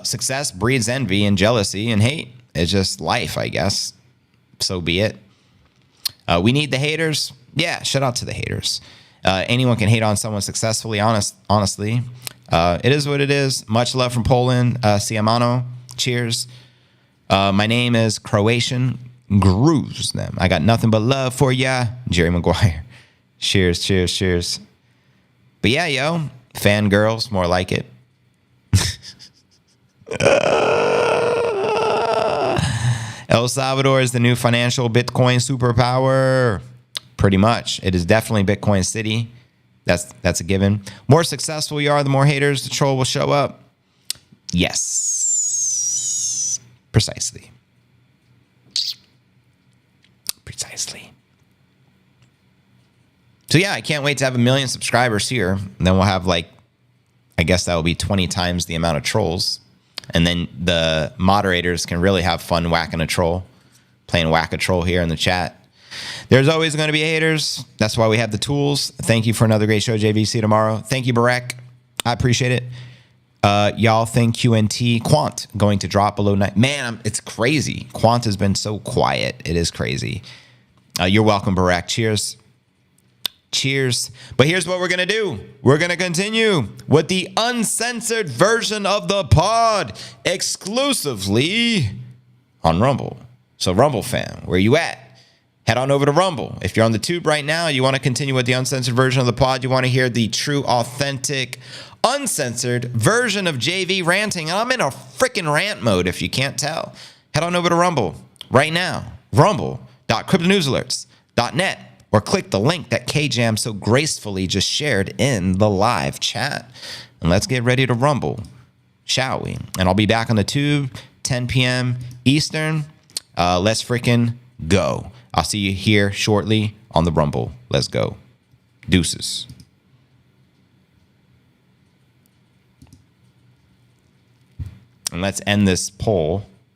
Success breeds envy and jealousy and hate. It's just life, I guess. So be it. We need the haters. Yeah, shout out to the haters. Anyone can hate on someone successfully, honestly. It is what it is. Much love from Poland. Siamano. Cheers. My name is Croatian. Grooves them. I got nothing but love for ya. Jerry Maguire. Cheers. But yeah, yo. Fangirls, more like it. El Salvador is the new financial Bitcoin superpower. Pretty much. It is definitely Bitcoin City. That's a given. More successful you are, the more haters the troll will show up. Yes. Precisely. So yeah, I can't wait to have 1 million subscribers here. And then we'll have, like, I guess that will be 20 times the amount of trolls. And then the moderators can really have fun whacking a troll, playing whack a troll here in the chat. There's always going to be haters. That's why we have the tools. Thank you for another great show, JVC, tomorrow. Thank you, Barek. I appreciate it. Y'all think QNT Quant going to drop below 9? Man, it's crazy. Quant has been so quiet. It is crazy. You're welcome, Barek. Cheers. But here's what we're going to do. We're going to continue with the uncensored version of the pod exclusively on Rumble. So Rumble fam, where you at? Head on over to Rumble. If you're on the tube right now, you want to continue with the uncensored version of the pod, you want to hear the true, authentic, uncensored version of JV ranting. And I'm in a freaking rant mode if you can't tell. Head on over to Rumble right now. Rumble.cryptonewsalerts.net. Or click the link that KJam so gracefully just shared in the live chat. And let's get ready to rumble, shall we? And I'll be back on the tube, 10 p.m. Eastern. Let's freaking go. I'll see you here shortly on the Rumble. Let's go. Deuces. And let's end this poll